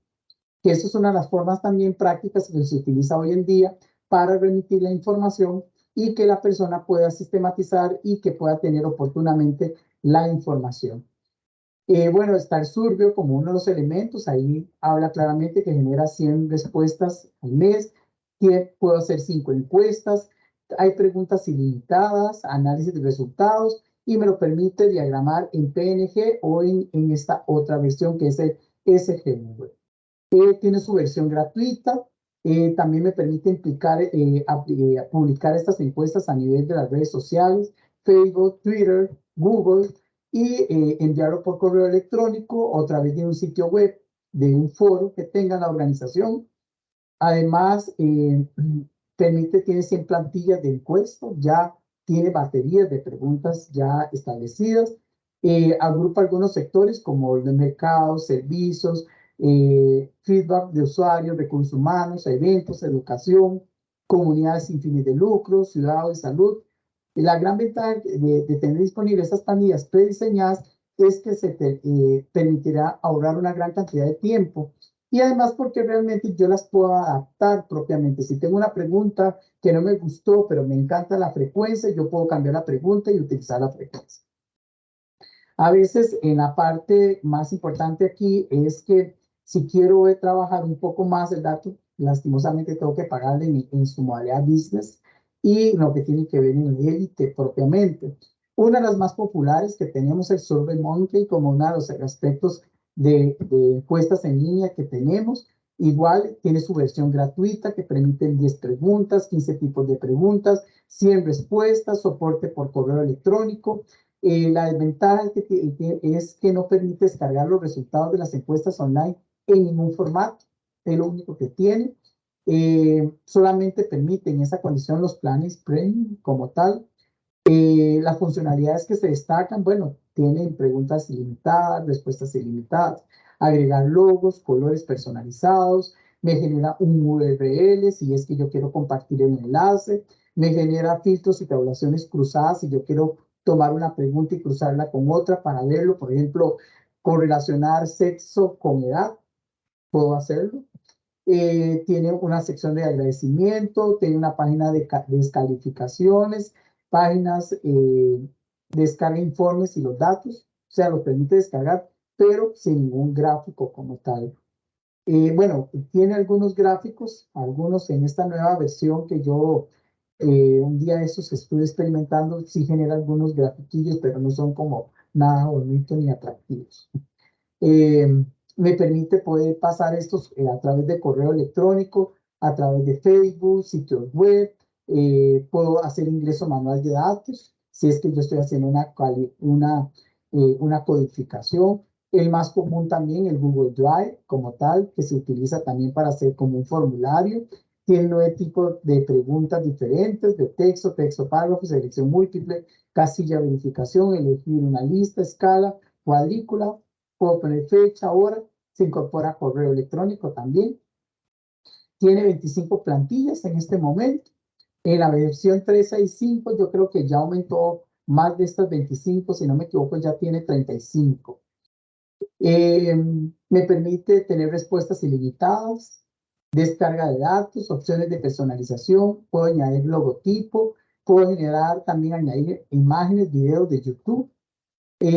que eso es una de las formas también prácticas que se utiliza hoy en día para remitir la información y que la persona pueda sistematizar y que pueda tener oportunamente la información. Bueno, está el Surbio como uno de los elementos, ahí habla claramente que genera 100 respuestas al mes, puedo hacer 5 encuestas, Hay preguntas ilimitadas, análisis de resultados y me lo permite diagramar en PNG o en esta otra versión que es el SGV. Tiene su versión gratuita. También me permite publicar estas encuestas a nivel de las redes sociales, Facebook, Twitter, Google, y enviarlo por correo electrónico o a través de un sitio web, de un foro que tenga la organización. Además, tiene 100 plantillas de encuestas, ya tiene baterías de preguntas ya establecidas. Agrupa algunos sectores como el de mercados, servicios, feedback de usuarios, recursos humanos, eventos, educación, comunidades sin fines de lucro, ciudades y salud. Y la gran ventaja de tener disponibles estas planillas prediseñadas es que permitirá ahorrar una gran cantidad de tiempo y además porque realmente yo las puedo adaptar propiamente. Si tengo una pregunta que no me gustó, pero me encanta la frecuencia, yo puedo cambiar la pregunta y utilizar la frecuencia. A veces en la parte más importante aquí es que si quiero trabajar un poco más el dato, lastimosamente tengo que pagarle en su modalidad business y lo que tiene que ver en el élite propiamente. Una de las más populares que tenemos es SurveyMonkey como uno de los aspectos de encuestas en línea que tenemos. Igual tiene su versión gratuita que permite 10 preguntas, 15 tipos de preguntas, 100 respuestas, soporte por correo electrónico. La desventaja es que no permite descargar los resultados de las encuestas online en ningún formato. Es lo único que tiene. Solamente permite en esa condición los planes premium como tal. Las funcionalidades que se destacan, bueno, tienen preguntas ilimitadas, respuestas ilimitadas, agregar logos, colores personalizados, me genera un URL si es que yo quiero compartir el enlace, me genera filtros y tabulaciones cruzadas si yo quiero tomar una pregunta y cruzarla con otra para verlo, por ejemplo, correlacionar sexo con edad, puedo hacerlo. Tiene una sección de agradecimiento, tiene una página de descalificaciones, páginas descarga informes y los datos, o sea, lo permite descargar, pero sin ningún gráfico como tal. Bueno, tiene algunos gráficos, algunos en esta nueva versión que yo un día de estos estuve experimentando, sí genera algunos grafiquillos, pero no son como nada bonitos ni atractivos. Me permite poder pasar estos a través de correo electrónico, a través de Facebook, sitios web, puedo hacer ingreso manual de datos, si es que yo estoy haciendo una codificación. El más común también, el Google Drive como tal, que se utiliza también para hacer como un formulario. Tiene 9 tipos de preguntas diferentes, de texto, párrafo, selección múltiple, casilla de verificación, elegir una lista, escala, cuadrícula, puedo poner fecha, hora, se incorpora correo electrónico también. Tiene 25 plantillas en este momento. En la versión 365 yo creo que ya aumentó más de estas 25, si no me equivoco ya tiene 35. Me permite tener respuestas ilimitadas, descarga de datos, opciones de personalización, puedo añadir logotipo, puedo generar también añadir imágenes, videos de YouTube,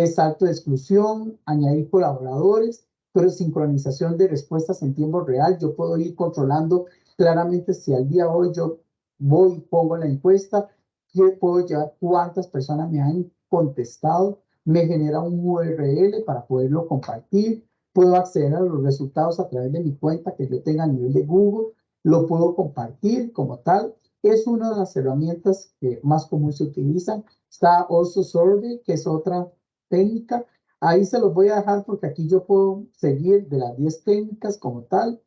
salto de exclusión, añadir colaboradores, pero sincronización de respuestas en tiempo real. Yo puedo ir controlando claramente si al día de hoy yo voy y pongo la encuesta, que puedo llevar cuántas personas me han contestado, me genera un URL para poderlo compartir, puedo acceder a los resultados a través de mi cuenta que yo tenga a nivel de Google, lo puedo compartir como tal. Es una de las herramientas que más común se utilizan. Está Also Survey, que es otra técnica. Ahí se los voy a dejar porque aquí yo puedo seguir de las 10 técnicas como tal.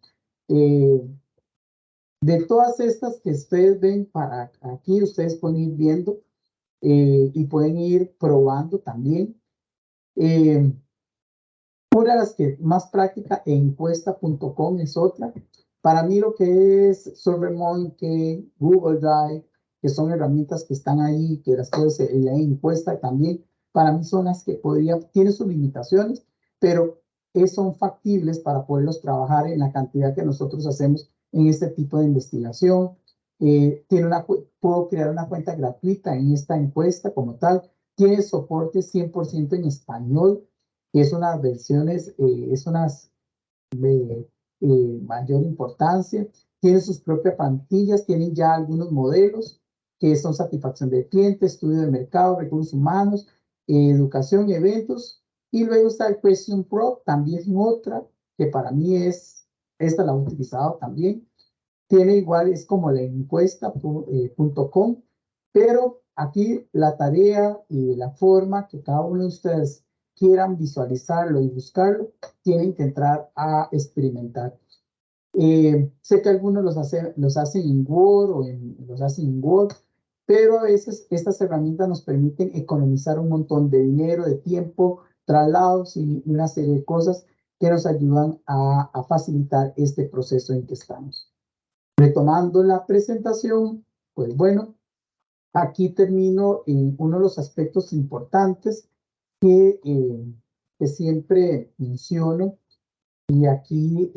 De todas estas que ustedes ven para aquí, ustedes pueden ir viendo y pueden ir probando también. Una de las que más práctica en encuesta.com es otra. Para mí lo que es SurveyMonkey, Google Drive, que son herramientas que están ahí, que las puedes en la encuesta también, para mí son las que tienen sus limitaciones, pero son factibles para poderlos trabajar en la cantidad que nosotros hacemos en este tipo de investigación. Puedo crear una cuenta gratuita en esta encuesta como tal. Tiene soporte 100% en español, que es unas versiones, es unas de mayor importancia. Tiene sus propias plantillas, tienen ya algunos modelos. que son satisfacción del cliente, estudio de mercado, recursos humanos, educación y eventos. Y luego está el Question Pro, también otra, que para mí esta la he utilizado también. Tiene igual, es como la encuesta.com, pero aquí la tarea y la forma que cada uno de ustedes quieran visualizarlo y buscarlo, tienen que entrar a experimentar. Sé que algunos los hacen en Word o los hacen en Word, pero a veces estas herramientas nos permiten economizar un montón de dinero, de tiempo, traslados y una serie de cosas que nos ayudan a facilitar este proceso en que estamos. Retomando la presentación, pues bueno, aquí termino en uno de los aspectos importantes que siempre menciono, y aquí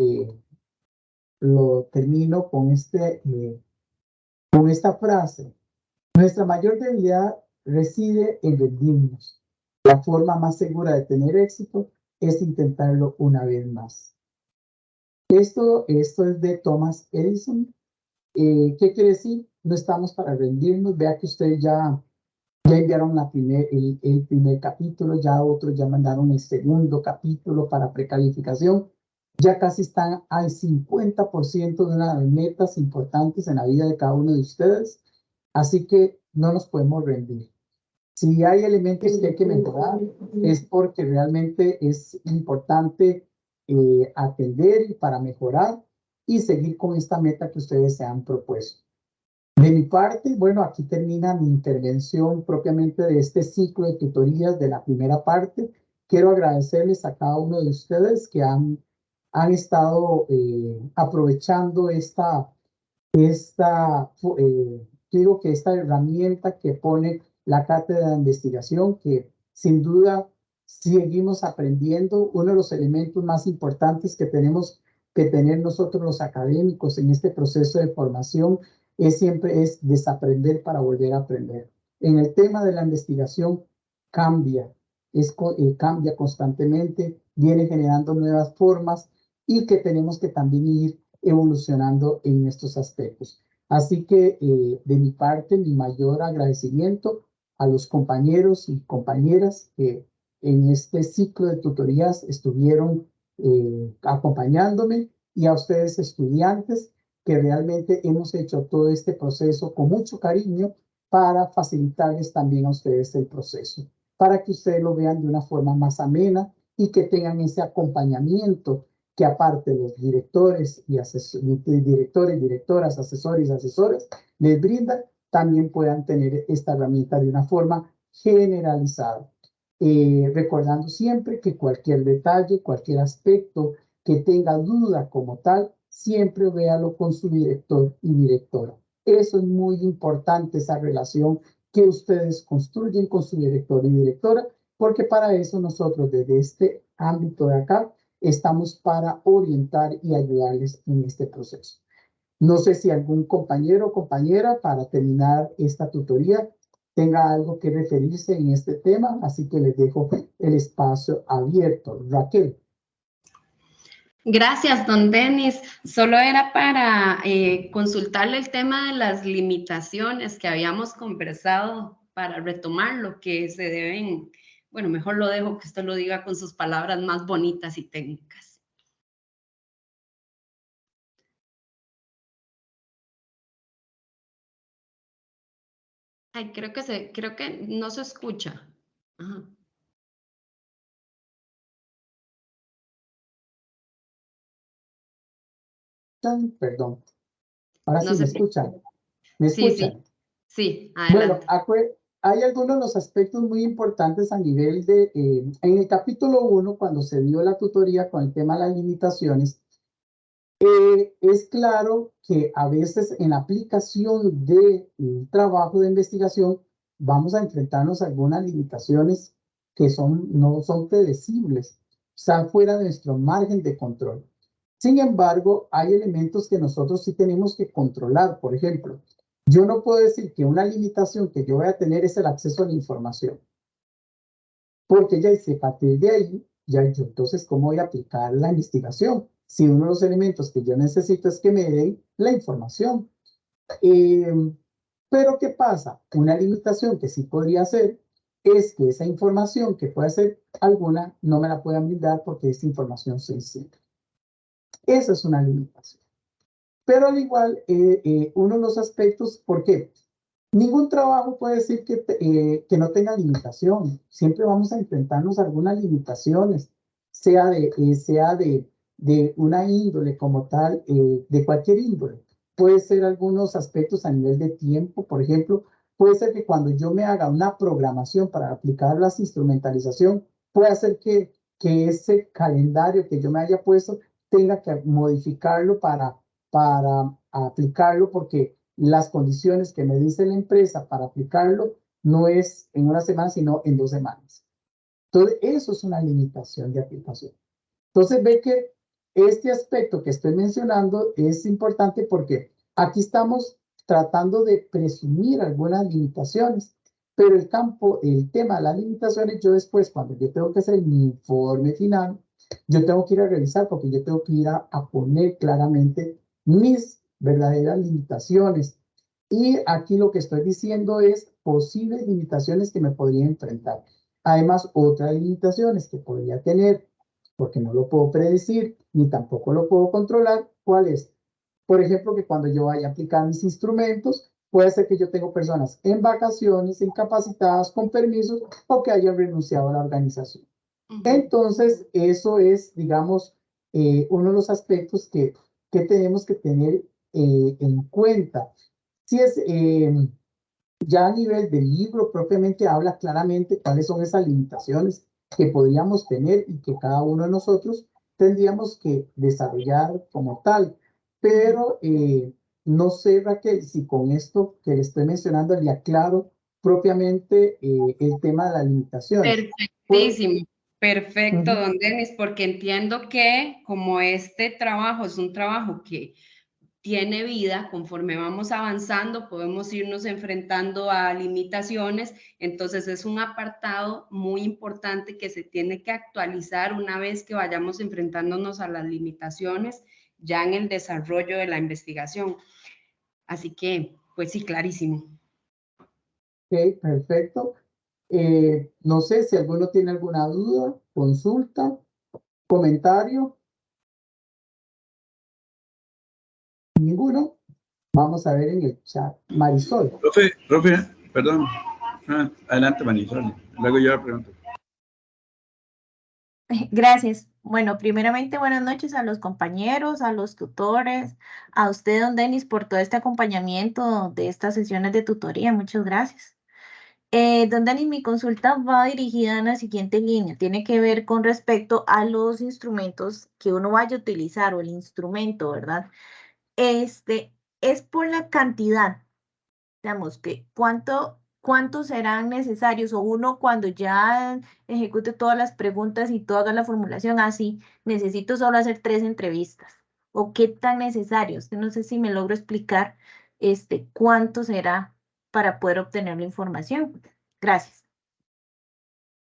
lo termino con esta frase. Nuestra mayor debilidad reside en rendirnos. La forma más segura de tener éxito es intentarlo una vez más. Esto es de Thomas Edison. ¿Qué quiere decir? No estamos para rendirnos. Vea que ustedes ya enviaron el primer capítulo, ya otros ya mandaron el segundo capítulo para precalificación. Ya casi están al 50% de las metas importantes en la vida de cada uno de ustedes. Así que no nos podemos rendir. Si hay elementos que hay que mejorar, es porque realmente es importante atender y para mejorar y seguir con esta meta que ustedes se han propuesto. De mi parte, bueno, aquí termina mi intervención propiamente de este ciclo de tutorías de la primera parte. Quiero agradecerles a cada uno de ustedes que han estado aprovechando digo que esta herramienta que pone la cátedra de investigación, que sin duda seguimos aprendiendo. Uno de los elementos más importantes que tenemos que tener nosotros los académicos en este proceso de formación siempre es desaprender para volver a aprender. En el tema de la investigación cambia, cambia constantemente, viene generando nuevas formas y que tenemos que también ir evolucionando en estos aspectos. Así que de mi parte, mi mayor agradecimiento a los compañeros y compañeras que en este ciclo de tutorías estuvieron acompañándome, y a ustedes estudiantes que realmente hemos hecho todo este proceso con mucho cariño para facilitarles también a ustedes el proceso, para que ustedes lo vean de una forma más amena y que tengan ese acompañamiento que aparte los directores y directoras, asesores y asesoras les brindan, también puedan tener esta herramienta de una forma generalizada. Recordando siempre que cualquier detalle, cualquier aspecto que tenga duda como tal, siempre véalo con su director y directora. Eso es muy importante, esa relación que ustedes construyen con su director y directora, porque para eso nosotros desde este ámbito de acá estamos para orientar y ayudarles en este proceso. No sé si algún compañero o compañera para terminar esta tutoría tenga algo que referirse en este tema, así que les dejo el espacio abierto. Raquel.
Gracias, don Denis. Solo era para consultarle el tema de las limitaciones que habíamos conversado para retomar lo que se deben, bueno, mejor lo dejo que usted lo diga con sus palabras más bonitas y técnicas. Ay, creo que no se escucha. Ajá.
Perdón. Ahora
No
sí, ¿me escuchan? ¿Me escuchan?
Sí,
Bueno,
adelante.
hay algunos de los aspectos muy importantes a nivel de, en el capítulo 1, cuando se dio la tutoría con el tema de las limitaciones, es claro que a veces en la aplicación del trabajo de investigación vamos a enfrentarnos a algunas limitaciones que no son predecibles, están fuera de nuestro margen de control. Sin embargo, hay elementos que nosotros sí tenemos que controlar. Por ejemplo, yo no puedo decir que una limitación que yo voy a tener es el acceso a la información, porque ya hice a partir de ahí, ya yo entonces, ¿cómo voy a aplicar la investigación? Si uno de los elementos que yo necesito es que me den la información. Pero ¿qué pasa? Una limitación que sí podría ser es que esa información que puede ser alguna no me la puedan brindar porque es información sensible. Esa es una limitación. Pero al igual, uno de los aspectos, ¿por qué? Ningún trabajo puede decir que no tenga limitación. Siempre vamos a enfrentarnos a algunas limitaciones, sea de una índole como tal, de cualquier índole. Puede ser algunos aspectos a nivel de tiempo, por ejemplo, puede ser que cuando yo me haga una programación para aplicar la instrumentalización, puede ser que ese calendario que yo me haya puesto tenga que modificarlo para aplicarlo porque las condiciones que me dice la empresa para aplicarlo no es en una semana, sino en 2 semanas. Entonces, eso es una limitación de aplicación. Entonces, ve que este aspecto que estoy mencionando es importante porque aquí estamos tratando de presumir algunas limitaciones, pero el tema de las limitaciones, yo después, cuando yo tengo que hacer mi informe final, yo tengo que ir a revisar porque yo tengo que ir a poner claramente mis verdaderas limitaciones. Y aquí lo que estoy diciendo es posibles limitaciones que me podría enfrentar. Además, otras limitaciones que podría tener, porque no lo puedo predecir ni tampoco lo puedo controlar, ¿cuál es? Por ejemplo, que cuando yo vaya a aplicar mis instrumentos, puede ser que yo tenga personas en vacaciones, incapacitadas, con permisos o que hayan renunciado a la organización. Entonces, eso es, digamos, uno de los aspectos que tenemos que tener en cuenta. Si es ya a nivel del libro propiamente habla claramente cuáles son esas limitaciones que podríamos tener y que cada uno de nosotros tendríamos que desarrollar como tal. Pero no sé, Raquel, si con esto que le estoy mencionando le aclaro propiamente el tema de las limitaciones.
Perfectísimo, perfecto, don Denis, porque entiendo que como este trabajo es un trabajo que tiene vida, conforme vamos avanzando, podemos irnos enfrentando a limitaciones, entonces es un apartado muy importante que se tiene que actualizar una vez que vayamos enfrentándonos a las limitaciones ya en el desarrollo de la investigación. Así que, pues sí, clarísimo.
Ok, perfecto. No sé si alguno tiene alguna duda, consulta, comentario. Ninguno. Vamos a ver en el chat. Marisol.
Profe, perdón. Adelante, Marisol. Luego yo la pregunto.
Gracias. Bueno, primeramente, buenas noches a los compañeros, a los tutores, a usted, don Denis, por todo este acompañamiento de estas sesiones de tutoría. Muchas gracias. Don Denis, mi consulta va dirigida en la siguiente línea. Tiene que ver con respecto a los instrumentos que uno vaya a utilizar o el instrumento, ¿verdad? Es por la cantidad, digamos, que cuántos serán necesarios o uno cuando ya ejecute todas las preguntas y toda la formulación, así, necesito solo hacer 3 entrevistas. ¿O qué tan necesarios? No sé si me logro explicar cuánto será para poder obtener la información. Gracias.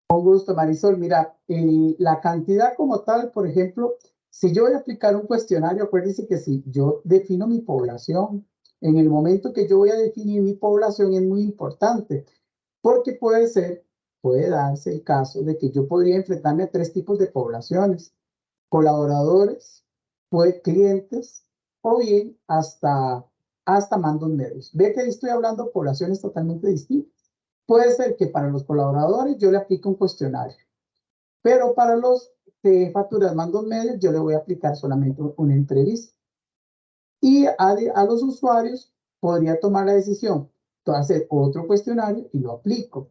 Con gusto, Marisol. Mira, la cantidad como tal, por ejemplo, si yo voy a aplicar un cuestionario, acuérdense que si yo defino mi población, en el momento que yo voy a definir mi población es muy importante, porque puede darse el caso de que yo podría enfrentarme a 3 tipos de poblaciones: colaboradores, clientes o bien hasta mandos medios. Ve que estoy hablando de poblaciones totalmente distintas. Puede ser que para los colaboradores yo le aplique un cuestionario, pero para los jefaturas mandos medios yo le voy a aplicar solamente una entrevista. Y a los usuarios podría tomar la decisión de hacer otro cuestionario y lo aplico.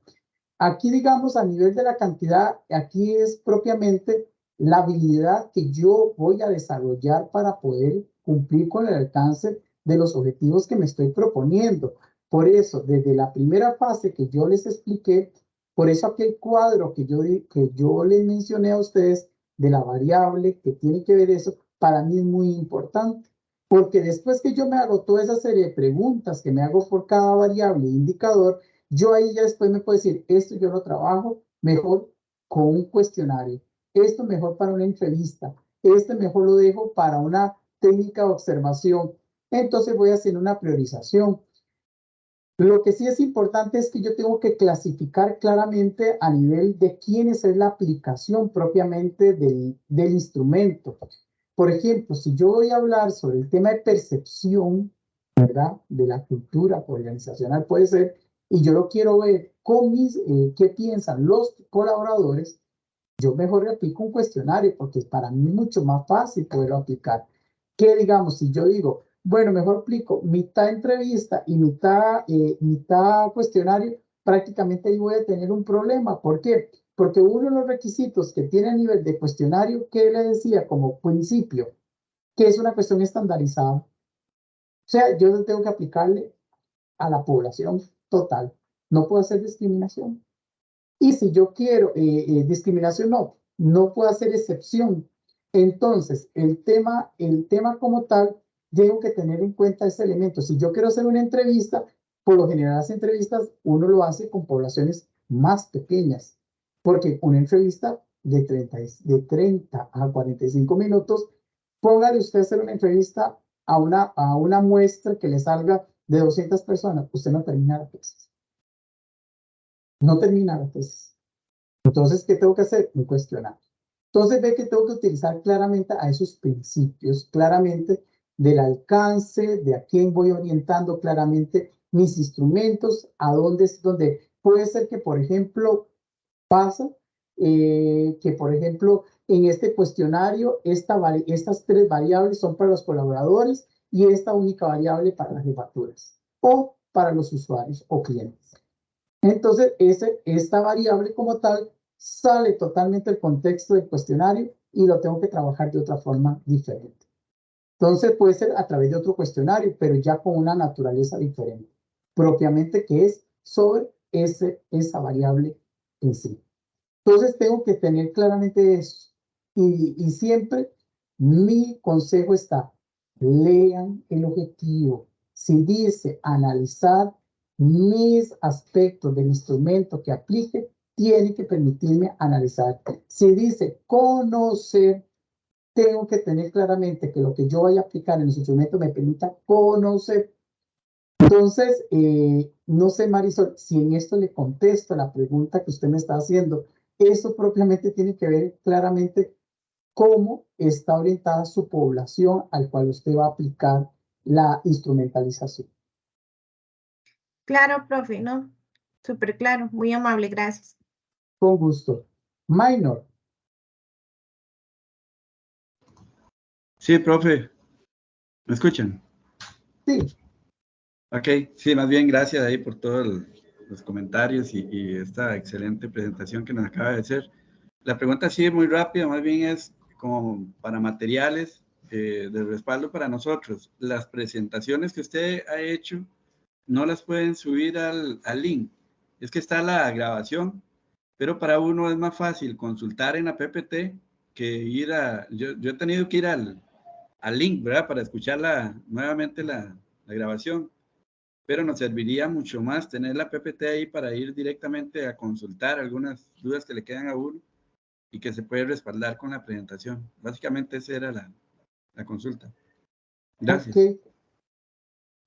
Aquí, digamos, a nivel de la cantidad, aquí es propiamente la habilidad que yo voy a desarrollar para poder cumplir con el alcance de los objetivos que me estoy proponiendo. Por eso, desde la primera fase que yo les expliqué, por eso aquel cuadro que yo les mencioné a ustedes de la variable que tiene que ver eso, para mí es muy importante. Porque después que yo me hago toda esa serie de preguntas que me hago por cada variable e indicador, yo ahí ya después me puedo decir, esto yo lo trabajo mejor con un cuestionario, esto mejor para una entrevista, este mejor lo dejo para una técnica de observación. Entonces voy haciendo una priorización. Lo que sí es importante es que yo tengo que clasificar claramente a nivel de quién es la aplicación propiamente del instrumento. Por ejemplo, si yo voy a hablar sobre el tema de percepción, ¿verdad? De la cultura organizacional puede ser, y yo lo quiero ver con qué piensan los colaboradores, yo mejor le aplico un cuestionario porque para mí es mucho más fácil poderlo aplicar. Que digamos, si yo digo, bueno, mejor aplico mitad entrevista y mitad cuestionario, prácticamente ahí voy a tener un problema. ¿Por qué? Porque uno de los requisitos que tiene a nivel de cuestionario, que le decía como principio, que es una cuestión estandarizada. O sea, yo tengo que aplicarle a la población total. No puedo hacer discriminación. Y si yo quiero discriminación, no puedo hacer excepción. Entonces, el tema como tal, tengo que tener en cuenta ese elemento. Si yo quiero hacer una entrevista, por lo general las entrevistas uno lo hace con poblaciones más pequeñas, porque una entrevista de 30 a 45 minutos, póngale usted a hacer una entrevista a una muestra que le salga de 200 personas, usted no termina la tesis. No termina la tesis. Entonces, ¿qué tengo que hacer? Un cuestionario. Entonces, ve que tengo que utilizar claramente a esos principios, claramente del alcance, de a quién voy orientando claramente mis instrumentos, a dónde es donde puede ser que, por ejemplo, pasa que, por ejemplo, en este cuestionario, estas 3 variables son para los colaboradores y esta única variable para las jefaturas o para los usuarios o clientes. Entonces, esta variable como tal sale totalmente del contexto del cuestionario y lo tengo que trabajar de otra forma diferente. Entonces, puede ser a través de otro cuestionario, pero ya con una naturaleza diferente, propiamente que es sobre esa variable en sí. Entonces, tengo que tener claramente eso. Y siempre mi consejo está, lean el objetivo. Si dice analizar mis aspectos del instrumento que aplique, tiene que permitirme analizar. Si dice conocer, tengo que tener claramente que lo que yo vaya a aplicar en el instrumento me permita conocer. Entonces, no sé, Marisol, si en esto le contesto la pregunta que usted me está haciendo, eso propiamente tiene que ver claramente cómo está orientada su población al cual usted va a aplicar la instrumentalización.
Claro, profe, ¿no? Súper claro, muy amable, gracias.
Con gusto. Minor.
Sí, profe. ¿Me escuchan?
Sí.
Ok, sí, más bien gracias ahí por todos los comentarios y esta excelente presentación que nos acaba de hacer. La pregunta sí, muy rápida, más bien es como para materiales de respaldo para nosotros. Las presentaciones que usted ha hecho no las pueden subir al link. Es que está la grabación, pero para uno es más fácil consultar en la PPT que ir a... Yo he tenido que ir al link, ¿verdad? Para escuchar nuevamente la grabación, pero nos serviría mucho más tener la PPT ahí para ir directamente a consultar algunas dudas que le quedan a uno y que se puede respaldar con la presentación. Básicamente esa era la consulta. Gracias.
Okay.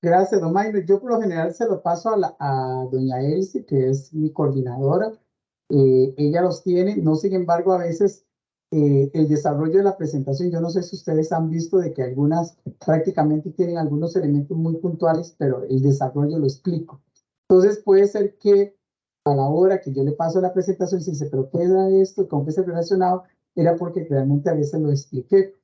Gracias, don Minor. Yo por lo general se lo paso a doña Elsie, que es mi coordinadora. Ella los tiene, no sin embargo, a veces el desarrollo de la presentación, yo no sé si ustedes han visto de que algunas prácticamente tienen algunos elementos muy puntuales, pero el desarrollo lo explico. Entonces puede ser que a la hora que yo le paso la presentación, se dice, pero ¿qué era esto? ¿Cómo que se relacionaba? Era porque realmente a veces lo expliqué.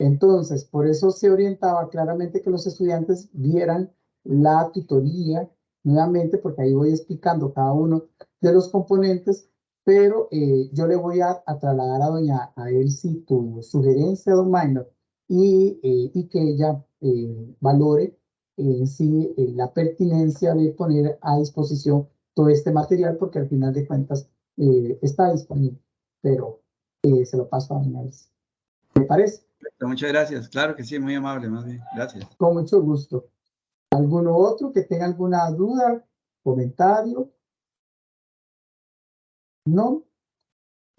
Entonces, por eso se orientaba claramente que los estudiantes vieran la tutoría nuevamente, porque ahí voy explicando cada uno de los componentes, pero yo le voy a trasladar a doña Elsie tu sugerencia, don Minor, y que ella valore sí la pertinencia de poner a disposición todo este material, porque al final de cuentas está disponible, pero se lo paso a doña Elsie. ¿Me parece?
Muchas gracias. Claro que sí, muy amable, más bien. Gracias.
Con mucho gusto. ¿Alguno otro que tenga alguna duda, comentario? ¿No?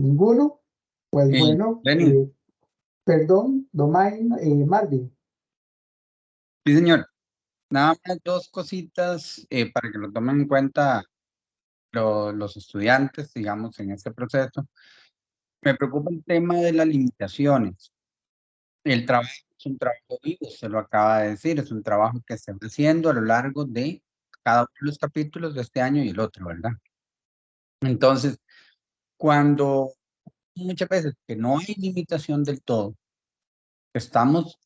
¿Ninguno? Pues bueno,
Lenny.
perdón, Marvin.
Sí, señor. Nada más dos cositas para que lo tomen en cuenta los estudiantes, digamos, en este proceso. Me preocupa el tema de las limitaciones. El trabajo es un trabajo vivo, se lo acaba de decir, es un trabajo que se va haciendo a lo largo de cada uno de los capítulos de este año y el otro, ¿verdad? Entonces, cuando muchas veces que no hay limitación del todo, estamos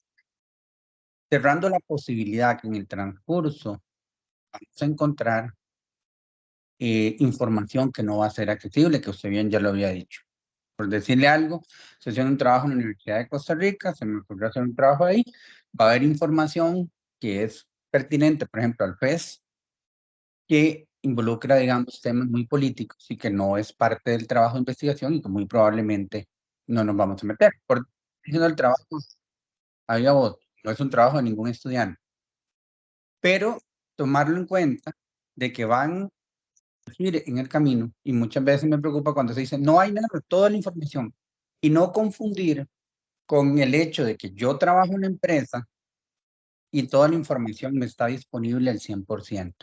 cerrando la posibilidad que en el transcurso vamos a encontrar información que no va a ser accesible, que usted bien ya lo había dicho. Por decirle algo, estoy haciendo un trabajo en la Universidad de Costa Rica, se me ocurrió hacer un trabajo ahí, va a haber información que es pertinente, por ejemplo, al FES, que involucra, digamos, temas muy políticos y que no es parte del trabajo de investigación y que muy probablemente no nos vamos a meter. Por diciendo el trabajo, había voto, no es un trabajo de ningún estudiante, pero tomarlo en cuenta de que van ir en el camino, y muchas veces me preocupa cuando se dice, no hay nada, toda la información, y no confundir con el hecho de que yo trabajo en una empresa y toda la información me está disponible al 100%,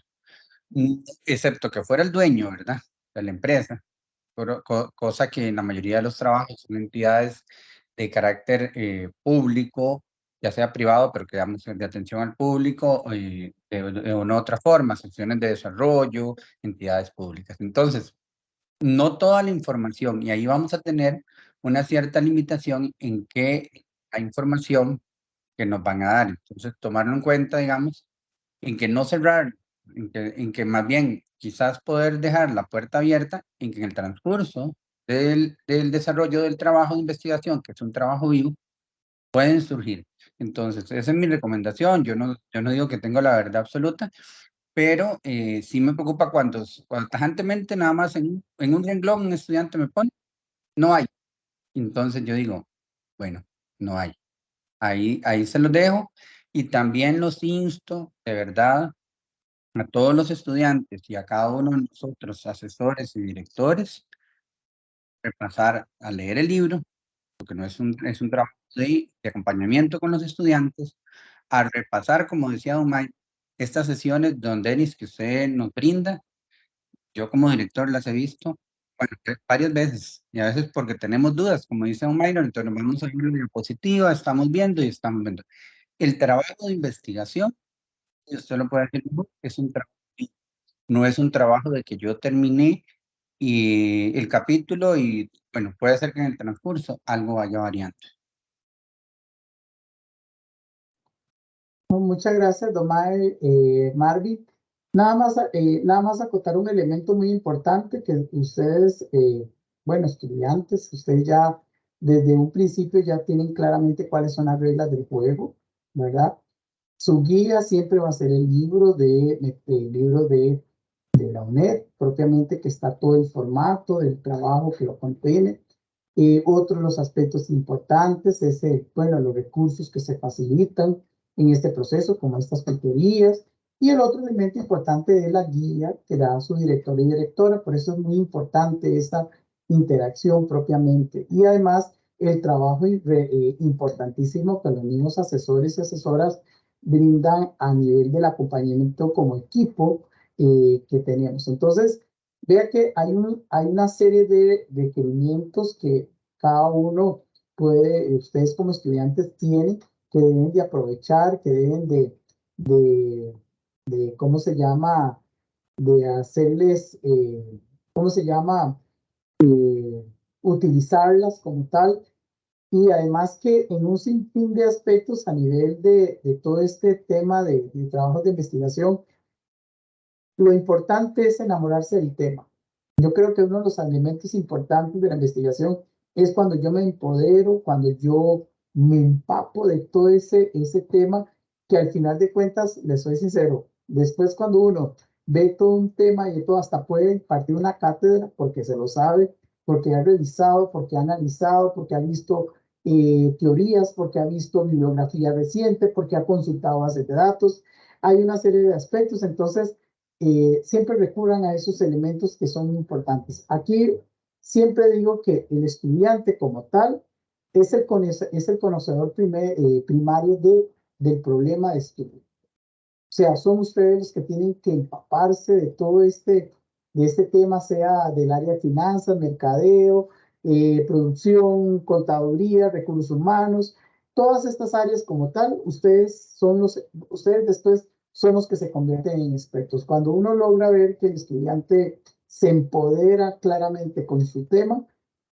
excepto que fuera el dueño, ¿verdad?, de la empresa, cosa que en la mayoría de los trabajos son entidades de carácter público, ya sea privado, pero que damos de atención al público, de una otra forma, secciones de desarrollo, entidades públicas. Entonces, no toda la información, y ahí vamos a tener una cierta limitación en qué la información que nos van a dar. Entonces, tomarlo en cuenta, digamos, en que no cerrar, en que más bien quizás poder dejar la puerta abierta, en que en el transcurso del desarrollo del trabajo de investigación, que es un trabajo vivo, pueden surgir. Entonces, esa es mi recomendación. Yo no digo que tengo la verdad absoluta, pero sí me preocupa cuando tajantemente nada más en un renglón un estudiante me pone, no hay. Entonces yo digo, bueno, no hay. Ahí se los dejo y también los insto, de verdad, a todos los estudiantes y a cada uno de nosotros, asesores y directores, repasar, a leer el libro, porque no es un trabajo de acompañamiento con los estudiantes, a repasar, como decía Don Mike, estas sesiones, don Denis, que usted nos brinda. Yo como director las he visto, bueno, varias veces, y a veces porque tenemos dudas, como dice Don Myron, entonces nos vamos a ver una diapositiva, estamos viendo y estamos viendo. El trabajo de investigación, y usted lo puede decir, es un trabajo, no es un trabajo de que yo terminé y el capítulo y, bueno, puede ser que en el transcurso algo vaya variando.
Muchas gracias, Domae, Marvin. Nada más acotar un elemento muy importante que ustedes, bueno, estudiantes, ustedes ya desde un principio ya tienen claramente cuáles son las reglas del juego, ¿verdad? Su guía siempre va a ser el libro de la UNED, propiamente, que está todo el formato del trabajo que lo contiene. Otro de los aspectos importantes es, bueno, los recursos que se facilitan en este proceso, como estas tutorías. Y el otro elemento importante es la guía que da su director y directora. Por eso es muy importante esta interacción propiamente. Y además, el trabajo importantísimo que los mismos asesores y asesoras brindan a nivel del acompañamiento como equipo que tenemos. Entonces, vea que hay una serie de requerimientos que cada uno puede, ustedes como estudiantes tienen, que deben de aprovechar, que deben ¿cómo se llama? De hacerles, ¿cómo se llama? Utilizarlas como tal. Y además que en un sinfín de aspectos a nivel de todo este tema de trabajos de investigación, lo importante es enamorarse del tema. Yo creo que uno de los elementos importantes de la investigación es cuando yo me empodero, cuando yo me empapo de todo ese tema, que al final de cuentas, les soy sincero, después cuando uno ve todo un tema y todo, hasta puede impartir una cátedra porque se lo sabe, porque ha revisado, porque ha analizado, porque ha visto teorías, porque ha visto bibliografía reciente, porque ha consultado bases de datos. Hay una serie de aspectos, entonces siempre recurran a esos elementos que son importantes. Aquí siempre digo que el estudiante como tal es el conocedor primario del problema de estudio. sea, son ustedes los que tienen que empaparse de todo de este tema, sea del área de finanzas, mercadeo, producción, contaduría, recursos humanos, todas estas áreas como tal, ustedes después son los que se convierten en expertos. Cuando uno logra ver que el estudiante se empodera claramente con su tema,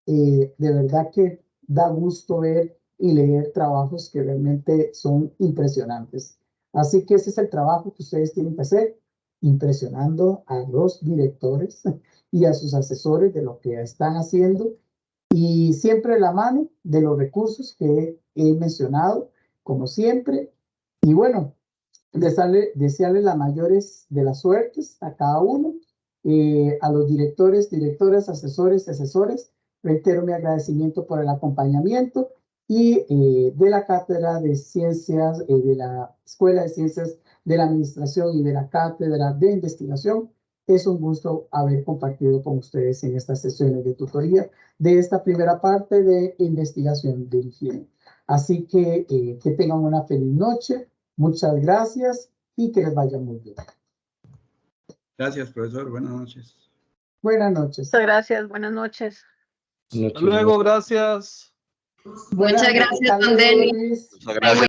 de verdad que da gusto ver y leer trabajos que realmente son impresionantes. Así que ese es el trabajo que ustedes tienen que hacer, impresionando a los directores y a sus asesores de lo que están haciendo y siempre la mano de los recursos que he mencionado, como siempre. Y bueno, desearle las mayores de las suertes a cada uno, a los directores, directoras, asesores. Reitero mi agradecimiento por el acompañamiento y de la Cátedra de Ciencias, de la Escuela de Ciencias de la Administración y de la Cátedra de Investigación. Es un gusto haber compartido con ustedes en estas sesiones de tutoría de esta primera parte de investigación dirigida. Así que tengan una feliz noche. Muchas gracias y que les vaya muy bien.
Gracias, profesor. Buenas noches.
Buenas noches.
Muchas gracias. Buenas noches.
Hasta luego, gracias.
Muchas gracias, don Denis.
Muchas gracias.